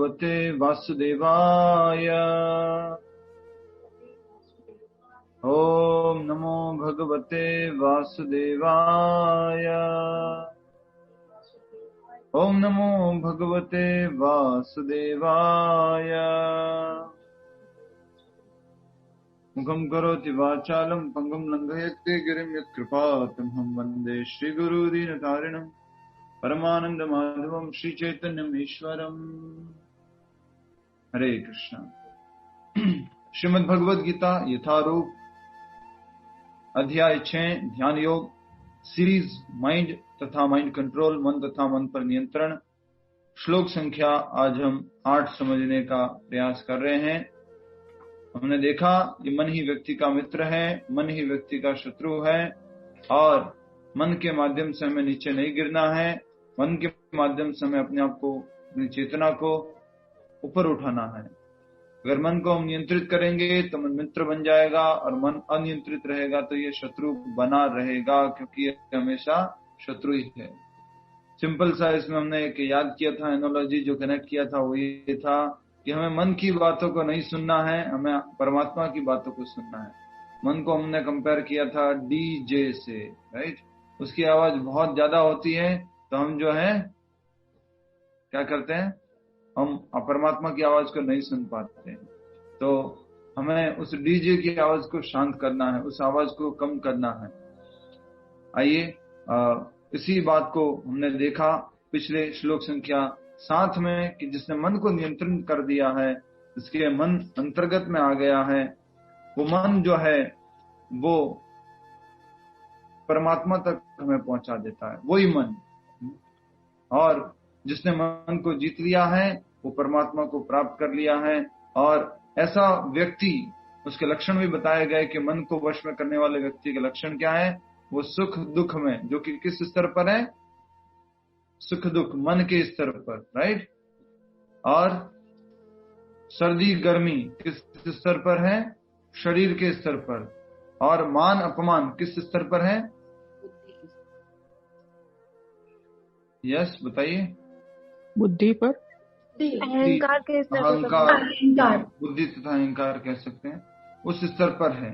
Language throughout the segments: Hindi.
भगवते वासुदेवाय। ओम नमो भगवते वासुदेवाय। ओम नमो भगवते वासुदेवाय। मुखं करोति वाचालं पंगुं लंघयते गिरिं यत्कृपातमहं वन्दे श्रीगुरुदीनतारिणं परमानन्दमाधवं श्रीचैतन्यम् ईश्वरम्। हरे कृष्ण। श्रीमद् भगवद गीता यथारूप अध्याय 6 ध्यान योग सीरीज माइंड तथा माइंड कंट्रोल, मन तथा मन पर नियंत्रण। श्लोक संख्या आज हम 8 समझने का प्रयास कर रहे हैं। हमने देखा ये मन ही व्यक्ति का मित्र है, मन ही व्यक्ति का शत्रु है और मन के माध्यम से हमें नीचे नहीं गिरना है। मन के माध्यम से हमें अपने आप को, अपनी चेतना को ऊपर उठाना है। अगर मन को हम नियंत्रित करेंगे तो मन मित्र बन जाएगा और मन अनियंत्रित रहेगा तो ये शत्रु बना रहेगा, क्योंकि ये हमेशा शत्रु ही है। सिंपल सा इसमें हमने एक याद किया था, एनोलॉजी जो कनेक्ट किया था वो ये था कि हमें मन की बातों को नहीं सुनना है, हमें परमात्मा की बातों को सुनना है। मन को हमने कंपेयर किया था डीजे से, राइट। उसकी आवाज बहुत ज्यादा होती है तो हम जो है क्या करते हैं, हम परमात्मा की आवाज को नहीं सुन पाते हैं। तो हमें उस डीजे की आवाज को शांत करना है, उस आवाज को कम करना है। आइए इसी बात को हमने देखा पिछले श्लोक संख्या 7 में कि जिसने मन को नियंत्रण कर दिया है, जिसके मन अंतर्गत में आ गया है, वो मन जो है वो परमात्मा तक हमें पहुंचा देता है, वही मन। और जिसने मन को जीत लिया है वो परमात्मा को प्राप्त कर लिया है। और ऐसा व्यक्ति, उसके लक्षण भी बताए गए कि मन को वश में करने वाले व्यक्ति के लक्षण क्या है। वो सुख दुख में, जो कि किस स्तर पर है, सुख दुख मन के स्तर पर, राइट। और सर्दी गर्मी किस स्तर पर है, शरीर के स्तर पर। और मान अपमान किस स्तर पर है, यस बताइए, बुद्धि पर, अहंकार के स्तर पर, अहंकार, बुद्धि तथा अहंकार कह सकते हैं, उस स्तर पर है।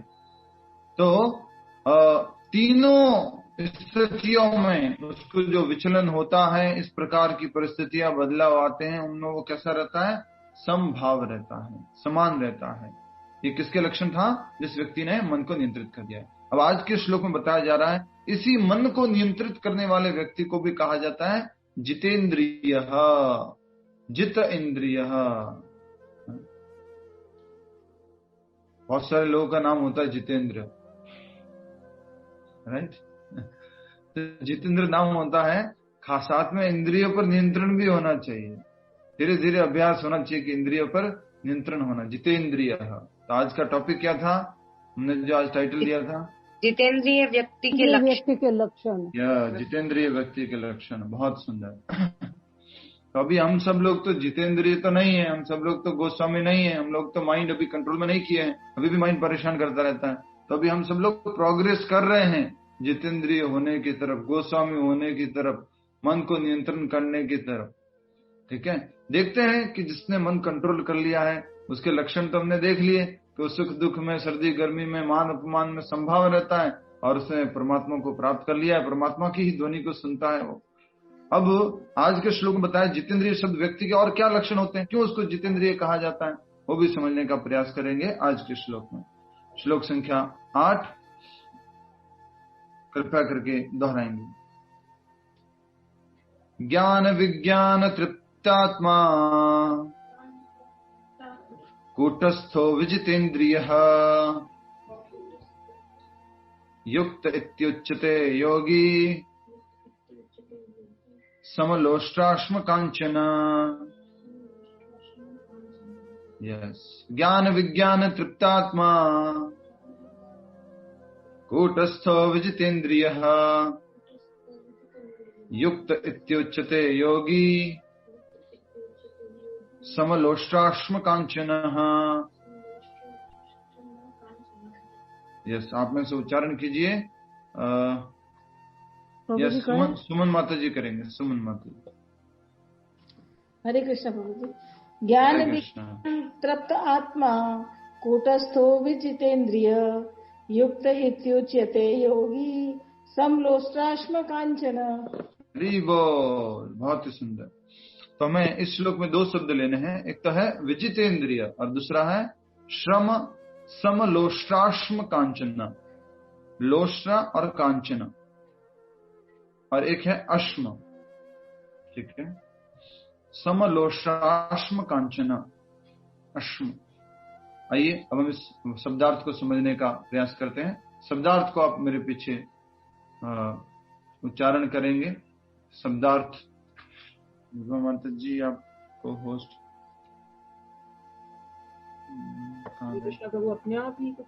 तो तीनों स्थितियों में उसको जो विचलन होता है, इस प्रकार की परिस्थितियां बदलाव आते हैं, उनमें वो कैसा रहता है, समभाव रहता है, समान रहता है। ये किसके लक्षण था, जिस व्यक्ति ने मन को नियंत्रित कर दिया है। अब आज के श्लोक में बताया जा रहा है इसी मन को नियंत्रित करने वाले व्यक्ति को भी कहा जाता है जितेंद्रिय, जित इंद्रिय। बहुत सारे लोगों का नाम होता है जितेंद्र, राइट। तो जितेंद्र नाम होता है, खास साथ में इंद्रियों पर नियंत्रण भी होना चाहिए। धीरे धीरे अभ्यास होना चाहिए कि इंद्रियों पर नियंत्रण होना, जितेंद्रिय। तो आज का टॉपिक क्या था, हमने जो आज टाइटल दिया था, जितेंद्रिय व्यक्ति के लक्षण। या जितेंद्रिय व्यक्ति के लक्षण। बहुत सुंदर। तो अभी हम सब लोग तो जितेंद्रिय तो नहीं है, हम सब लोग तो गोस्वामी नहीं है, हम लोग तो माइंड अभी कंट्रोल में नहीं किए हैं, अभी भी माइंड परेशान करता रहता है। तो अभी हम सब लोग प्रोग्रेस कर रहे हैं जितेंद्रिय होने की तरफ, गोस्वामी होने की तरफ, मन को नियंत्रण करने की तरफ। ठीक है, देखते हैं कि जिसने मन कंट्रोल कर लिया है उसके लक्षण तो हमने देख लिए कि वो सुख दुख में, सर्दी गर्मी में, मान अपमान में संभाव रहता है और उसने परमात्मा को प्राप्त कर लिया है, परमात्मा की ही ध्वनि को सुनता है वो। अब आज के श्लोक में बताया जितेंद्रिय शब्द व्यक्ति के और क्या लक्षण होते हैं, क्यों उसको जितेंद्रिय कहा जाता है, वो भी समझने का प्रयास करेंगे आज के श्लोक में। श्लोक संख्या 8 कृपया करके दोहराएंगे। ज्ञान विज्ञान तृप्तात्मा कूटस्थो विजितेन्द्रियः युक्त इत्युच्यते योगी समलोष्टाश्म कांचन। यस, ज्ञान विज्ञान तृप्तात्मा कूटस्थो विजितेन्द्रियः युक्त इत्युच्यते योगी समलोष्टाश्म कांचनः। यस, आप में से उच्चारण कीजिए। यस, सुमन माता जी करेंगे, सुमन माता जी। हरे कृष्ण प्रभु जी। ज्ञान विज्ञान तृप्त आत्मा कूटस्थो विजितेन्द्रिय युक्त इत्युच्यते योगी समलोष्टाश्म कांचन। बहुत ही सुंदर। तो हमें इस श्लोक में दो शब्द लेने हैं, एक तो है विजितेंद्रिय और दूसरा है श्रम समलोष्टाश्म कांचन। लोष्टा और कांचन, और एक है अश्म। ठीक है, समलोष्टाश्म कांचन अश्म। आइए अब हम इस शब्दार्थ को समझने का प्रयास करते हैं। शब्दार्थ को आप मेरे पीछे उच्चारण करेंगे। शब्दार्थ माता जी आपको होस्ट प्रभु अपने आप ही कुछ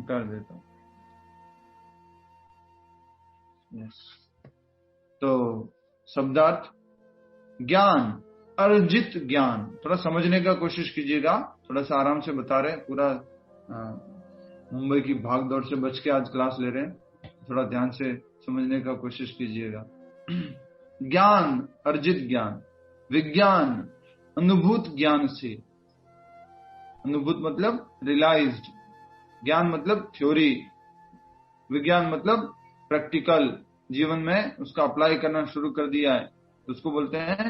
कर देता हूं। तो शब्दार्थ ज्ञान, अर्जित ज्ञान। थोड़ा समझने का कोशिश कीजिएगा, थोड़ा सा आराम से बता रहे हैं। पूरा मुंबई की भाग दौड़ से बच के आज क्लास ले रहे हैं, थोड़ा ध्यान से समझने का कोशिश कीजिएगा। ज्ञान, अर्जित ज्ञान। विज्ञान, अनुभूत ज्ञान से। अनुभूत मतलब रियलाइज्ड, ज्ञान मतलब थ्योरी, विज्ञान मतलब प्रैक्टिकल, जीवन में उसका अप्लाई करना शुरू कर दिया है, तो उसको बोलते हैं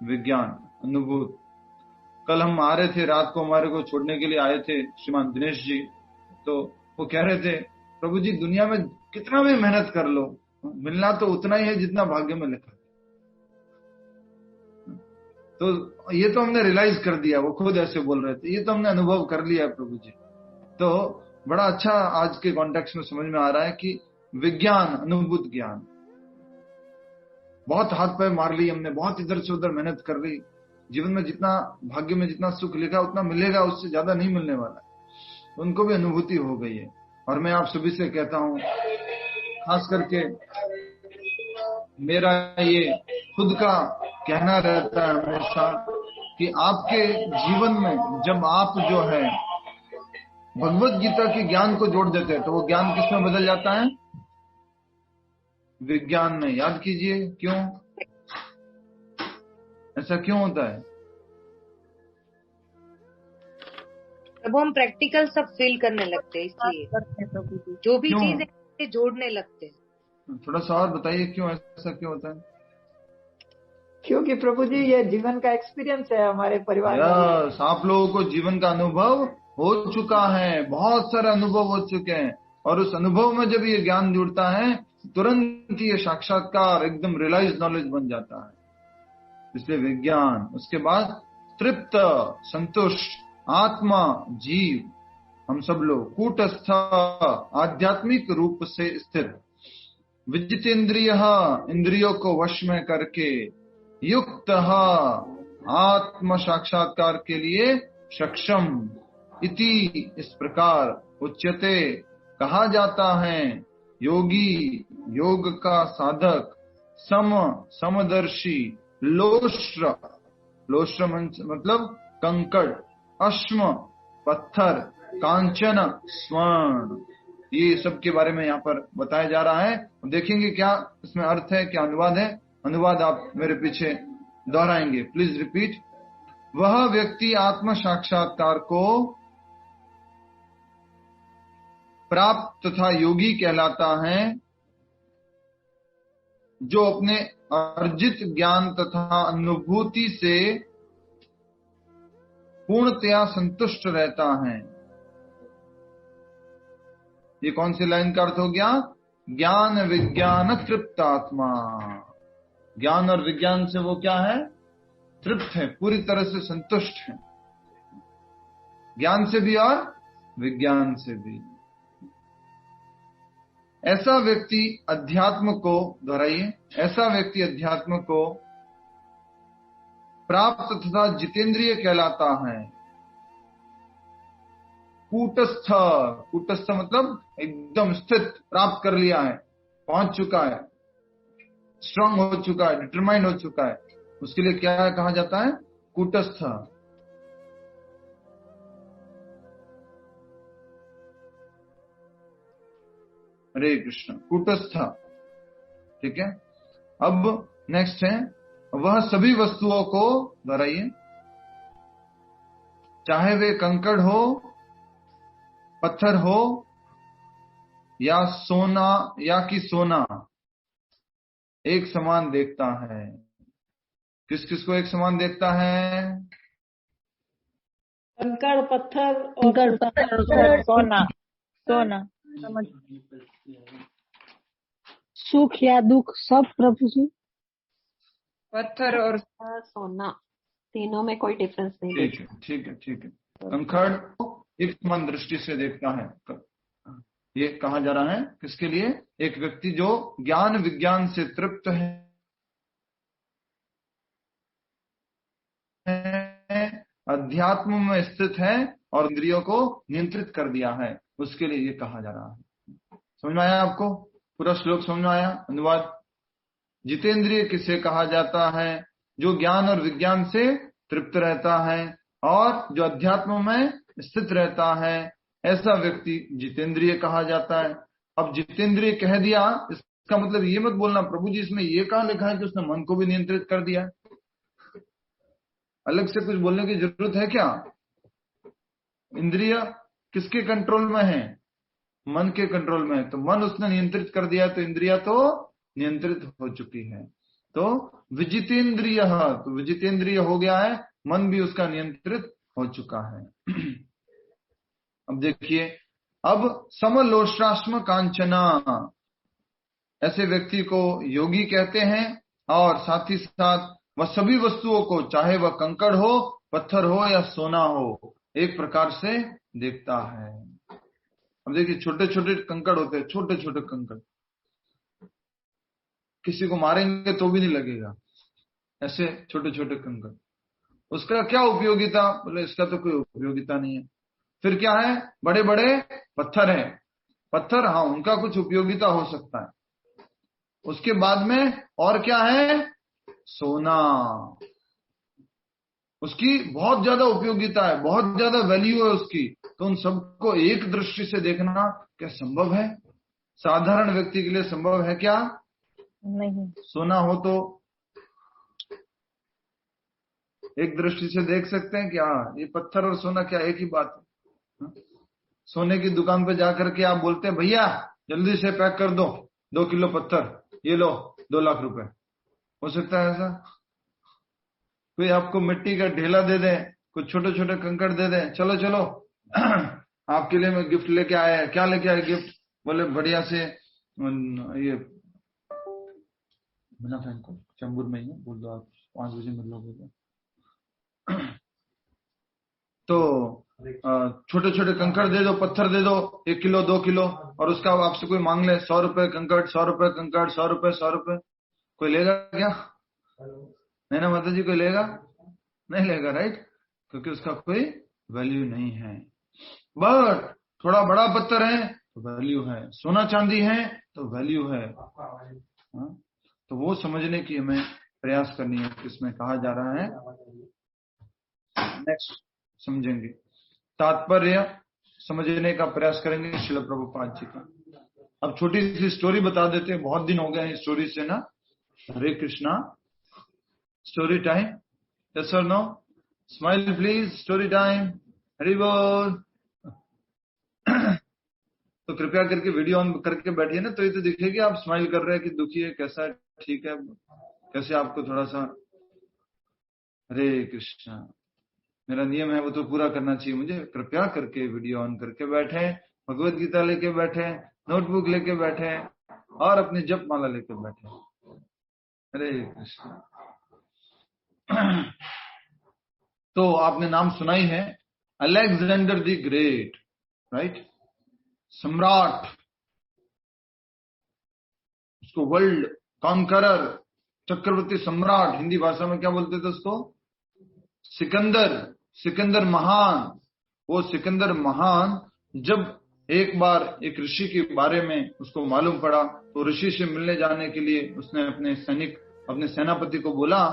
विज्ञान, अनुभूत। कल हम आ रहे थे, रात को हमारे को छोड़ने के लिए आए थे श्रीमान दिनेश जी, तो वो कह रहे थे प्रभु जी दुनिया में कितना भी मेहनत कर लो, मिलना तो उतना ही है जितना भाग्य में लिखा। तो ये तो हमने रियलाइज कर दिया, वो खुद ऐसे बोल रहे थे, ये तो हमने अनुभव कर लिया है प्रभु जी। तो बड़ा अच्छा आज के कॉन्टेक्स्ट में समझ में आ रहा है कि विज्ञान, अनुभूत ज्ञान। बहुत हाथ पैर मार ली हमने, बहुत इधर से उधर मेहनत कर ली, जीवन में जितना भाग्य में जितना सुख लिखा उतना मिलेगा, उससे ज्यादा नहीं मिलने वाला है। उनको भी अनुभूति हो गई है। और मैं आप सभी से कहता हूं, खास करके मेरा ये खुद का कहना रहता है हमेशा कि आपके जीवन में जब आप जो है भगवत गीता के ज्ञान को जोड़ देते हैं तो वो ज्ञान किस में बदल जाता है? विज्ञान में। याद कीजिए क्यों, ऐसा क्यों होता है? तब हम प्रैक्टिकल सब फील करने लगते हैं, इसलिए जो भी चीज है जोड़ने लगते हैं। थोड़ा सा और बताइए क्यों, ऐसा क्यों होता है? क्योंकि प्रभु जी ये जीवन का एक्सपीरियंस है हमारे परिवार में। आप लोगों को जीवन का अनुभव हो चुका है, बहुत सारे अनुभव हो चुके हैं, और उस अनुभव में जब ये ज्ञान जुड़ता है तुरंत ये साक्षात्कार एकदम रियलाइज नॉलेज बन जाता है। इसलिए विज्ञान। उसके बाद तृप्त, संतुष्ट आत्मा, जीव, हम सब लोग कूटस्थ, आध्यात्मिक रूप से स्थित, विजितेंद्रिय, इंद्रियों को वश में करके, युक्त, आत्म साक्षात्कार के लिए सक्षम, इति, इस प्रकार, उच्यते, कहा जाता है, योगी, योग का साधक, सम, समदर्शी, लोष्ट्र, लोष्ट्र मतलब कंकड़, अश्म पत्थर, कांचन स्वर्ण, ये सब के बारे में यहाँ पर बताया जा रहा है। देखेंगे क्या इसमें अर्थ है, क्या अनुवाद है। अनुवाद आप मेरे पीछे दोहराएंगे, प्लीज रिपीट। वह व्यक्ति आत्म साक्षात्कार को प्राप्त तथा योगी कहलाता है जो अपने अर्जित ज्ञान तथा अनुभूति से पूर्णतया संतुष्ट रहता है। ये कौन सी लाइन का अर्थ हो गया? ज्ञान विज्ञान तृप्त आत्मा। ज्ञान और विज्ञान से वो क्या है? तृप्त है, पूरी तरह से संतुष्ट है, ज्ञान से भी और विज्ञान से भी। ऐसा व्यक्ति अध्यात्म को, दोहराइए, ऐसा व्यक्ति अध्यात्म को प्राप्त तथा जितेंद्रिय कहलाता है। कूटस्थ, कूटस्थ मतलब एकदम स्थित, प्राप्त कर लिया है, पहुंच चुका है, स्ट्रांग हो चुका है, डिटरमाइंड हो चुका है, उसके लिए क्या कहा जाता है? कूटस्थ। हरे कृष्ण, कूटस्थ। ठीक है, अब नेक्स्ट है, वह सभी वस्तुओं को, दोहराइए, चाहे वे कंकड़ हो, पत्थर हो या सोना या कि सोना, एक समान देखता है। किस किस को एक समान देखता है? कंकड़, पत्थर और सोना। सुख या दुख सब प्रभु जी। पत्थर और सोना, तीनों में कोई डिफरेंस नहीं। ठीक है, ठीक है, ठीक है। कंकड़ एक समान दृष्टि से देखता है। ये कहा जा रहा है किसके लिए? एक व्यक्ति जो ज्ञान विज्ञान से तृप्त है, अध्यात्म में स्थित है और इंद्रियों को नियंत्रित कर दिया है, उसके लिए ये कहा जा रहा है। समझ में आया आपको? पूरा श्लोक समझ में आया? अनुवाद। जितेंद्रिय किसे कहा जाता है? जो ज्ञान और विज्ञान से तृप्त रहता है और जो अध्यात्म में स्थित रहता है, ऐसा व्यक्ति जितेंद्रिय कहा जाता है। अब जितेंद्रिय कह दिया, इसका मतलब ये मत बोलना प्रभु जी इसमें ये कहां लिखा है कि उसने मन को भी नियंत्रित कर दिया। अलग से कुछ बोलने की जरूरत है क्या? इंद्रिय किसके कंट्रोल में है? मन के कंट्रोल में है। तो मन उसने नियंत्रित कर दिया तो इंद्रिया तो नियंत्रित हो चुकी है। तो विजितेंद्रिय, तो विजितेंद्रिय हो गया है, मन भी उसका नियंत्रित हो चुका है। अब देखिए, अब समलोष्टाश्म कांचना, ऐसे व्यक्ति को योगी कहते हैं और साथ ही साथ वह सभी वस्तुओं को, चाहे वह कंकड़ हो, पत्थर हो या सोना हो, एक प्रकार से देखता है। अब देखिए, छोटे छोटे कंकड़ होते हैं, छोटे छोटे कंकड़, किसी को मारेंगे तो भी नहीं लगेगा, ऐसे छोटे छोटे कंकड़। उसका क्या उपयोगिता? बोले इसका तो कोई उपयोगिता नहीं है। फिर क्या है? बड़े बड़े पत्थर हैं। पत्थर, हाँ, उनका कुछ उपयोगिता हो सकता है। उसके बाद में और क्या है? सोना, उसकी बहुत ज्यादा उपयोगिता है, बहुत ज्यादा वैल्यू है उसकी। तो उन सबको एक दृष्टि से देखना क्या संभव है? साधारण व्यक्ति के लिए संभव है क्या? नहीं। सोना हो तो एक दृष्टि से देख सकते हैं क्या? ये पत्थर और सोना क्या एक ही बात है? सोने की दुकान पे जाकर के आप बोलते हैं भैया जल्दी से पैक कर दो 2 किलो पत्थर, ये लो 2 लाख रुपए। हो सकता है ऐसा? कोई आपको मिट्टी का ढेला दे दे, कुछ छोटे छोटे कंकड़ दे दे, चलो चलो आपके लिए मैं गिफ्ट लेके आया। क्या लेके आया गिफ्ट? बोले बढ़िया से ये बिना फैन को चंबूर में ही है, बोल दो आप 5 बजे मिल लो। तो छोटे छोटे कंकड़ दे दो, पत्थर दे दो, 1 किलो 2 किलो, और उसका आपसे कोई मांग ले 100 रुपए कंकड़, 100 रुपए कंकड़, 100 रुपए 100 रुपए, कोई लेगा क्या? नहीं ना माता जी, कोई लेगा? नहीं लेगा, राइट? क्योंकि उसका कोई वैल्यू नहीं है। बट थोड़ा बड़ा पत्थर है तो वैल्यू है, सोना चांदी है तो वैल्यू है। तो वो समझने की हमें प्रयास करनी है किसमें कहा जा रहा है। नेक्स्ट समझेंगे, तात्पर्य समझने का प्रयास करेंगे श्रील प्रभुपाद जी का। अब छोटी सी स्टोरी बता देते हैं, बहुत दिन हो गए हैं स्टोरी से ना। Hare Krishna, story time, yes और no? Smile please, story time, Hari बोल। तो कृपया करके वीडियो ऑन करके बैठिए ना, तो ये तो दिखेगी आप स्माइल कर रहे हैं कि दुखी है, कैसा है, ठीक है, कैसे आपको थोड़ा सा। हरे कृष्णा, मेरा नियम है वो तो पूरा करना चाहिए मुझे। कृपया करके वीडियो ऑन करके बैठे, भगवत गीता लेके बैठे, नोटबुक लेके बैठे और अपनी जप माला लेके बैठे। हरे कृष्णा। तो आपने नाम सुना ही है, अलेक्जेंडर द ग्रेट, राइट? सम्राट, उसको वर्ल्ड कॉन्करर, चक्रवर्ती सम्राट, हिंदी भाषा में क्या बोलते थे उसको? सिकंदर, सिकंदर महान। वो सिकंदर महान जब एक बार एक ऋषि के बारे में उसको मालूम पड़ा, तो ऋषि से मिलने जाने के लिए उसने अपने सैनिक, अपने सेनापति को बोला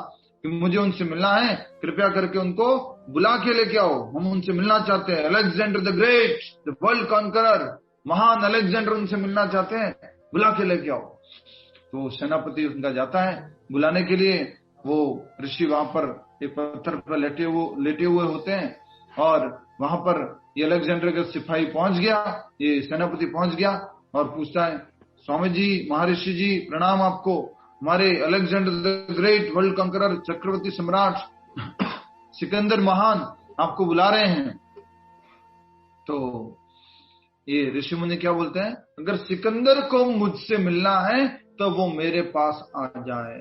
कि मुझे उनसे मिलना है, कृपया करके उनको बुला के लेके आओ, हम उनसे मिलना चाहते हैं। Alexander the great, the world conqueror, महान अलेक्जेंडर उनसे मिलना चाहते हैं, बुला के लेके आओ। तो सेनापति उनका जाता है बुलाने के लिए। वो ऋषि वहां पर एक पत्थर पर लेटे हुए होते हैं और वहां पर ये अलेक्जेंडर का सिपाही पहुंच गया, ये सेनापति पहुंच गया और पूछता है, स्वामी जी, महर्षि जी, प्रणाम आपको, हमारे अलेक्जेंडर द ग्रेट, वर्ल्ड कंकरर, चक्रवर्ती सम्राट सिकंदर महान आपको बुला रहे हैं। तो ये ऋषि मुनि क्या बोलते हैं, अगर सिकंदर को मुझसे मिलना है तो वो मेरे पास आ जाए।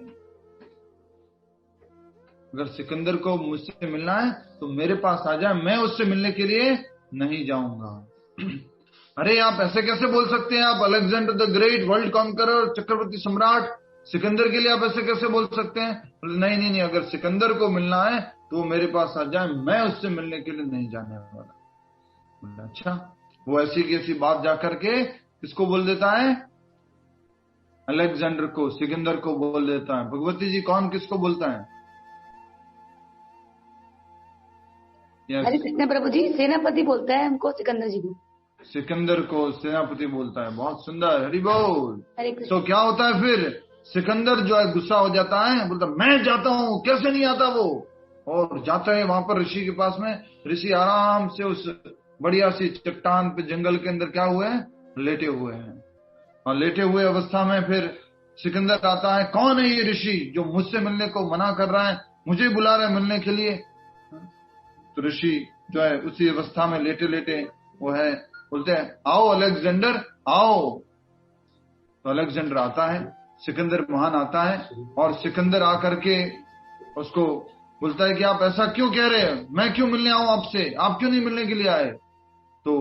अगर सिकंदर को मुझसे मिलना है तो मेरे पास आ जाए, मैं उससे मिलने के लिए नहीं जाऊंगा। अरे आप ऐसे कैसे बोल सकते हैं, आप Alexander the great, world conqueror, चक्रवर्ती सम्राट सिकंदर के लिए आप ऐसे कैसे बोल सकते हैं? नहीं नहीं नहीं, अगर सिकंदर को मिलना है तो वो मेरे पास आ जाए, मैं उससे मिलने के लिए नहीं जाने वाला। अच्छा, वो ऐसी की ऐसी बात जाकर के किसको बोल देता है? अलेक्जेंडर को, सिकंदर को बोल देता है। भगवती जी, कौन किसको बोलता है? हरे कृष्ण प्रभु जी, सेनापति बोलता है हमको, सिकंदर जी को। सिकंदर को सेनापति बोलता है, बहुत सुंदर, हरि बोल। हरे कृष्ण। तो क्या होता है फिर? सिकंदर जो है गुस्सा हो जाता है, बोलता मैं जाता हूँ, कैसे नहीं आता वो, और जाता है वहां पर ऋषि के पास में। ऋषि आराम से उस बढ़िया सी चट्टान पे जंगल के अंदर क्या हुए हैं, लेटे हुए हैं। और लेटे हुए अवस्था में फिर सिकंदर आता है, कौन है ये ऋषि जो मुझसे मिलने को मना कर रहा है, मुझे बुला रहा है मिलने के लिए? तो ऋषि जो है उसी अवस्था में लेटे लेटे वो है, बोलते हैं आओ अलेक्जेंडर आओ। तो अलेक्जेंडर आता है, सिकंदर महान आता है, और सिकंदर आकर के उसको बोलता है कि आप ऐसा क्यों कह रहे हैं, मैं क्यों मिलने आऊं आपसे, आप क्यों नहीं मिलने के लिए आए? तो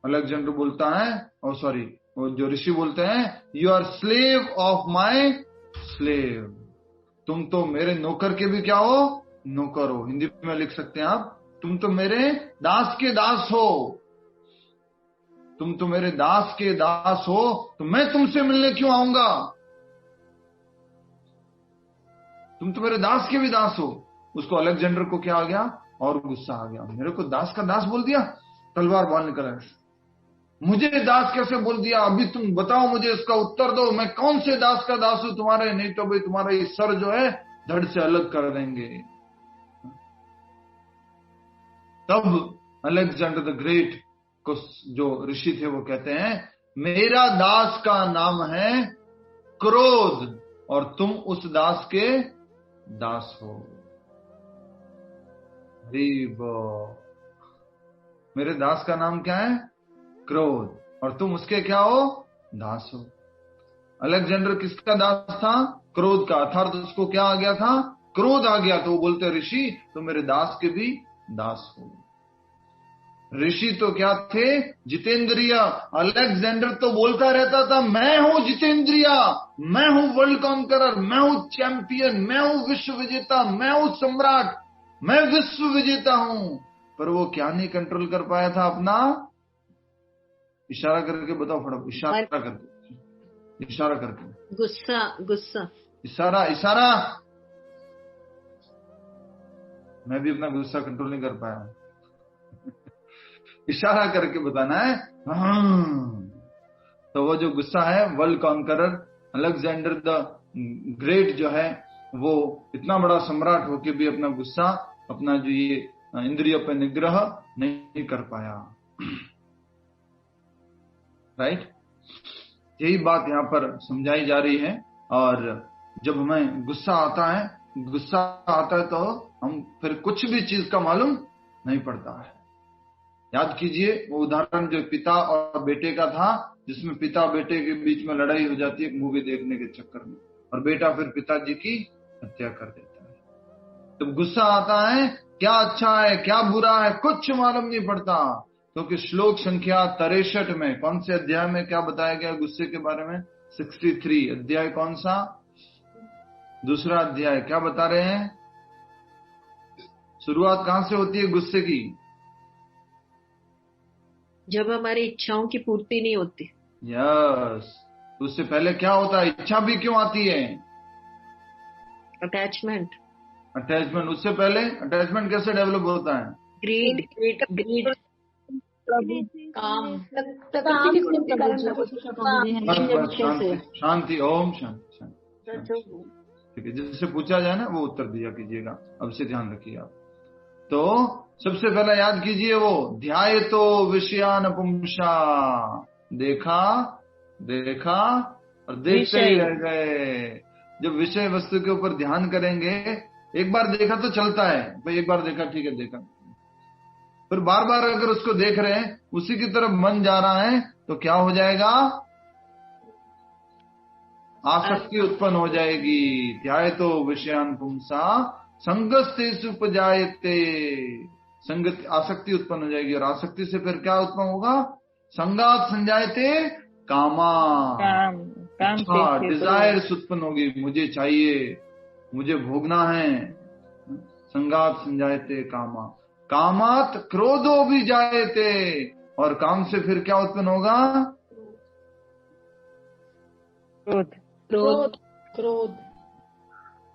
अलेक्जेंडर बोलता है, और सॉरी वो जो ऋषि बोलते हैं, you are slave of my slave, तुम तो मेरे नौकर के भी क्या हो, नौकर हो। हिंदी में लिख सकते हैं आप, तुम तो मेरे दास के दास हो, तुम तो मेरे दास के दास हो, तो मैं तुमसे मिलने क्यों आऊंगा? तुम तो मेरे दास के भी दास हो। उसको अलेक्जेंडर को क्या आ गया, और गुस्सा आ गया, मेरे को दास का दास बोल दिया, तलवार बाल निकला, मुझे दास कैसे बोल दिया, अभी तुम बताओ, मुझे इसका उत्तर दो, मैं कौन से दास का दास हूं तुम्हारे, नहीं तो भाई तुम्हारा ये सर जो है धड़ से अलग कर देंगे। तब अलेक्जेंडर द ग्रेट को जो ऋषि थे वो कहते हैं, मेरा दास का नाम है क्रोध, और तुम उस दास के दास हो। मेरे दास का नाम क्या है, क्रोध, और तुम उसके क्या हो, दास हो। अलेक्जेंडर किसका दास था, क्रोध का, अर्थात उसको क्या आ गया था, क्रोध आ गया। तो वो बोलते ऋषि तो मेरे दास के भी दास हो। ऋषि तो क्या थे, जितेंद्रिय। अलेक्जेंडर तो बोलता रहता था मैं हूं जितेंद्रिय, मैं हूं वर्ल्ड कॉन्करर, मैं हूं चैंपियन, मैं हूं विश्व विजेता, मैं हूं सम्राट, मैं विश्व विजेता हूं। पर वो क्या नहीं कंट्रोल कर पाया था अपना, इशारा करके बताओ फटाफट, इशारा करके, इशारा करके, गुस्सा गुस्सा, इशारा इशारा। मैं भी अपना गुस्सा कंट्रोल नहीं कर पाया। इशारा करके बताना है। तो वो जो गुस्सा है, world conqueror Alexander the great जो है, वो इतना बड़ा सम्राट होके भी अपना गुस्सा, अपना जो ये इंद्रिय पर निग्रह नहीं कर पाया। राइट, यही बात यहाँ पर समझाई जा रही है। और जब हमें गुस्सा आता है तो हम फिर कुछ भी चीज का मालूम नहीं पड़ता है। याद कीजिए वो उदाहरण जो पिता और बेटे का था, जिसमें पिता बेटे के बीच में लड़ाई हो जाती है मूवी देखने के चक्कर में, और बेटा फिर पिताजी की हत्या कर देता है। तो गुस्सा आता है, क्या अच्छा है क्या बुरा है कुछ मालूम नहीं पड़ता। क्योंकि श्लोक संख्या 63 में, कौन से अध्याय में क्या बताया गया गुस्से के बारे में? 63 अध्याय, कौन सा? दूसरा अध्याय। क्या बता रहे हैं? शुरुआत कहां से होती है गुस्से की? जब हमारी इच्छाओं की पूर्ति नहीं होती। यस, तो उससे पहले क्या होता है? इच्छा भी क्यों आती है? अटैचमेंट। अटैचमेंट। उससे पहले अटैचमेंट कैसे डेवलप होता है? ग्रीड ग्रीड काम। शांति। ओम शांति। ठीक है, जिससे पूछा जाए ना वो उत्तर दिया कीजिएगा, अब से ध्यान रखिए आप। तो सबसे पहला याद कीजिए वो ध्यायतो विषयान पुंसा, देखा देखा और देखते ही रह गए। जब विषय वस्तु के ऊपर ध्यान करेंगे, एक बार देखा तो चलता है भाई, एक बार देखा ठीक है देखा, फिर बार बार अगर उसको देख रहे हैं, उसी की तरफ मन जा रहा है, तो क्या हो जाएगा? आसक्ति उत्पन्न हो जाएगी। ध्यायतो विषयान पुंसा संगस्तेषु उपजायते, संगत आसक्ति उत्पन्न हो जाएगी, और आसक्ति से फिर क्या उत्पन्न होगा? संगात संजायते कामा, डिजायर्स उत्पन्न होगी, मुझे चाहिए, मुझे भोगना है। संगात संजायते कामा, कामात क्रोधो भी जायते, और काम से फिर क्या उत्पन्न होगा? क्रोध क्रोध क्रोध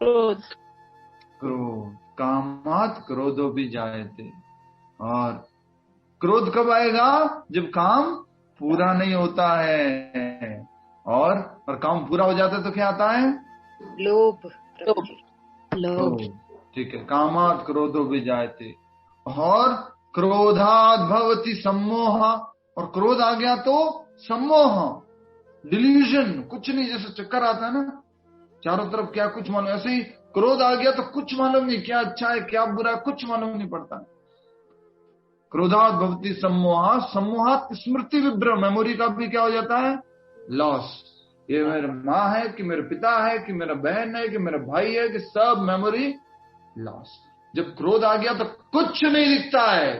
क्रोध क्रोध, कामात क्रोधो भी जायते। और क्रोध कब आएगा? जब काम पूरा नहीं होता है, और काम पूरा हो जाता है तो क्या आता है? लोभ लोभ। ठीक है, कामात क्रोधो भी जायते। और क्रोधात भवति सम्मोह, और क्रोध आ गया तो सम्मोह, डिल्यूजन, कुछ नहीं, जैसे चक्कर आता है ना चारों तरफ, क्या कुछ मालूम, ऐसे ही क्रोध आ गया तो कुछ मालूम नहीं, क्या अच्छा है क्या बुरा है कुछ मालूम नहीं पड़ता। क्रोधात भवति सम्मोह, सम्मोहात स्मृति विभ्रम, मेमोरी का भी क्या हो जाता है? लॉस। ये मेरी माँ है कि मेरे पिता है कि मेरा बहन है कि मेरा भाई है, कि सब मेमोरी लॉस। जब क्रोध आ गया तो कुछ नहीं दिखता है,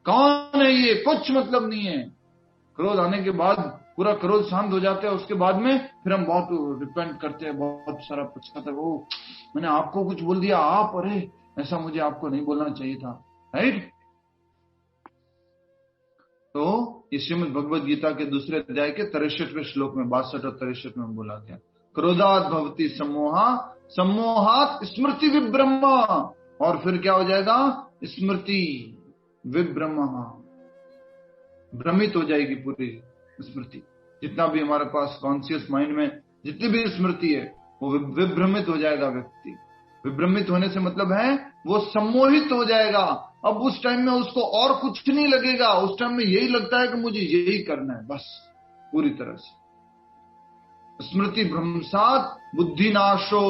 कौन है ये, कुछ मतलब नहीं है। क्रोध आने के बाद पूरा क्रोध शांत हो जाता है, उसके बाद में फिर हम बहुत रिपेंट करते हैं, बहुत सारा पछताते हैं, वो मैंने आपको कुछ बोल दिया, आप, अरे ऐसा मुझे आपको नहीं बोलना चाहिए था, राइट। तो इस श्रीमद् भगवद गीता के दूसरे अध्याय के 63वें श्लोक में 62 और 63 में बोला गया, क्रोधात भवति सम्मोहा, सम्मोहात स्मृति विभ्रम, और फिर क्या हो जाएगा? स्मृति विभ्रम, भ्रमित हो जाएगी पूरी स्मृति। जितना भी हमारे पास कॉन्शियस माइंड में जितनी भी स्मृति है, वो विभ्रमित हो जाएगा व्यक्ति। विभ्रमित होने से मतलब है वो सम्मोहित हो जाएगा। अब उस टाइम में उसको और कुछ नहीं लगेगा, उस टाइम में यही लगता है कि मुझे यही करना है बस, पूरी तरह से। स्मृति भ्रंशात बुद्धि नाशो,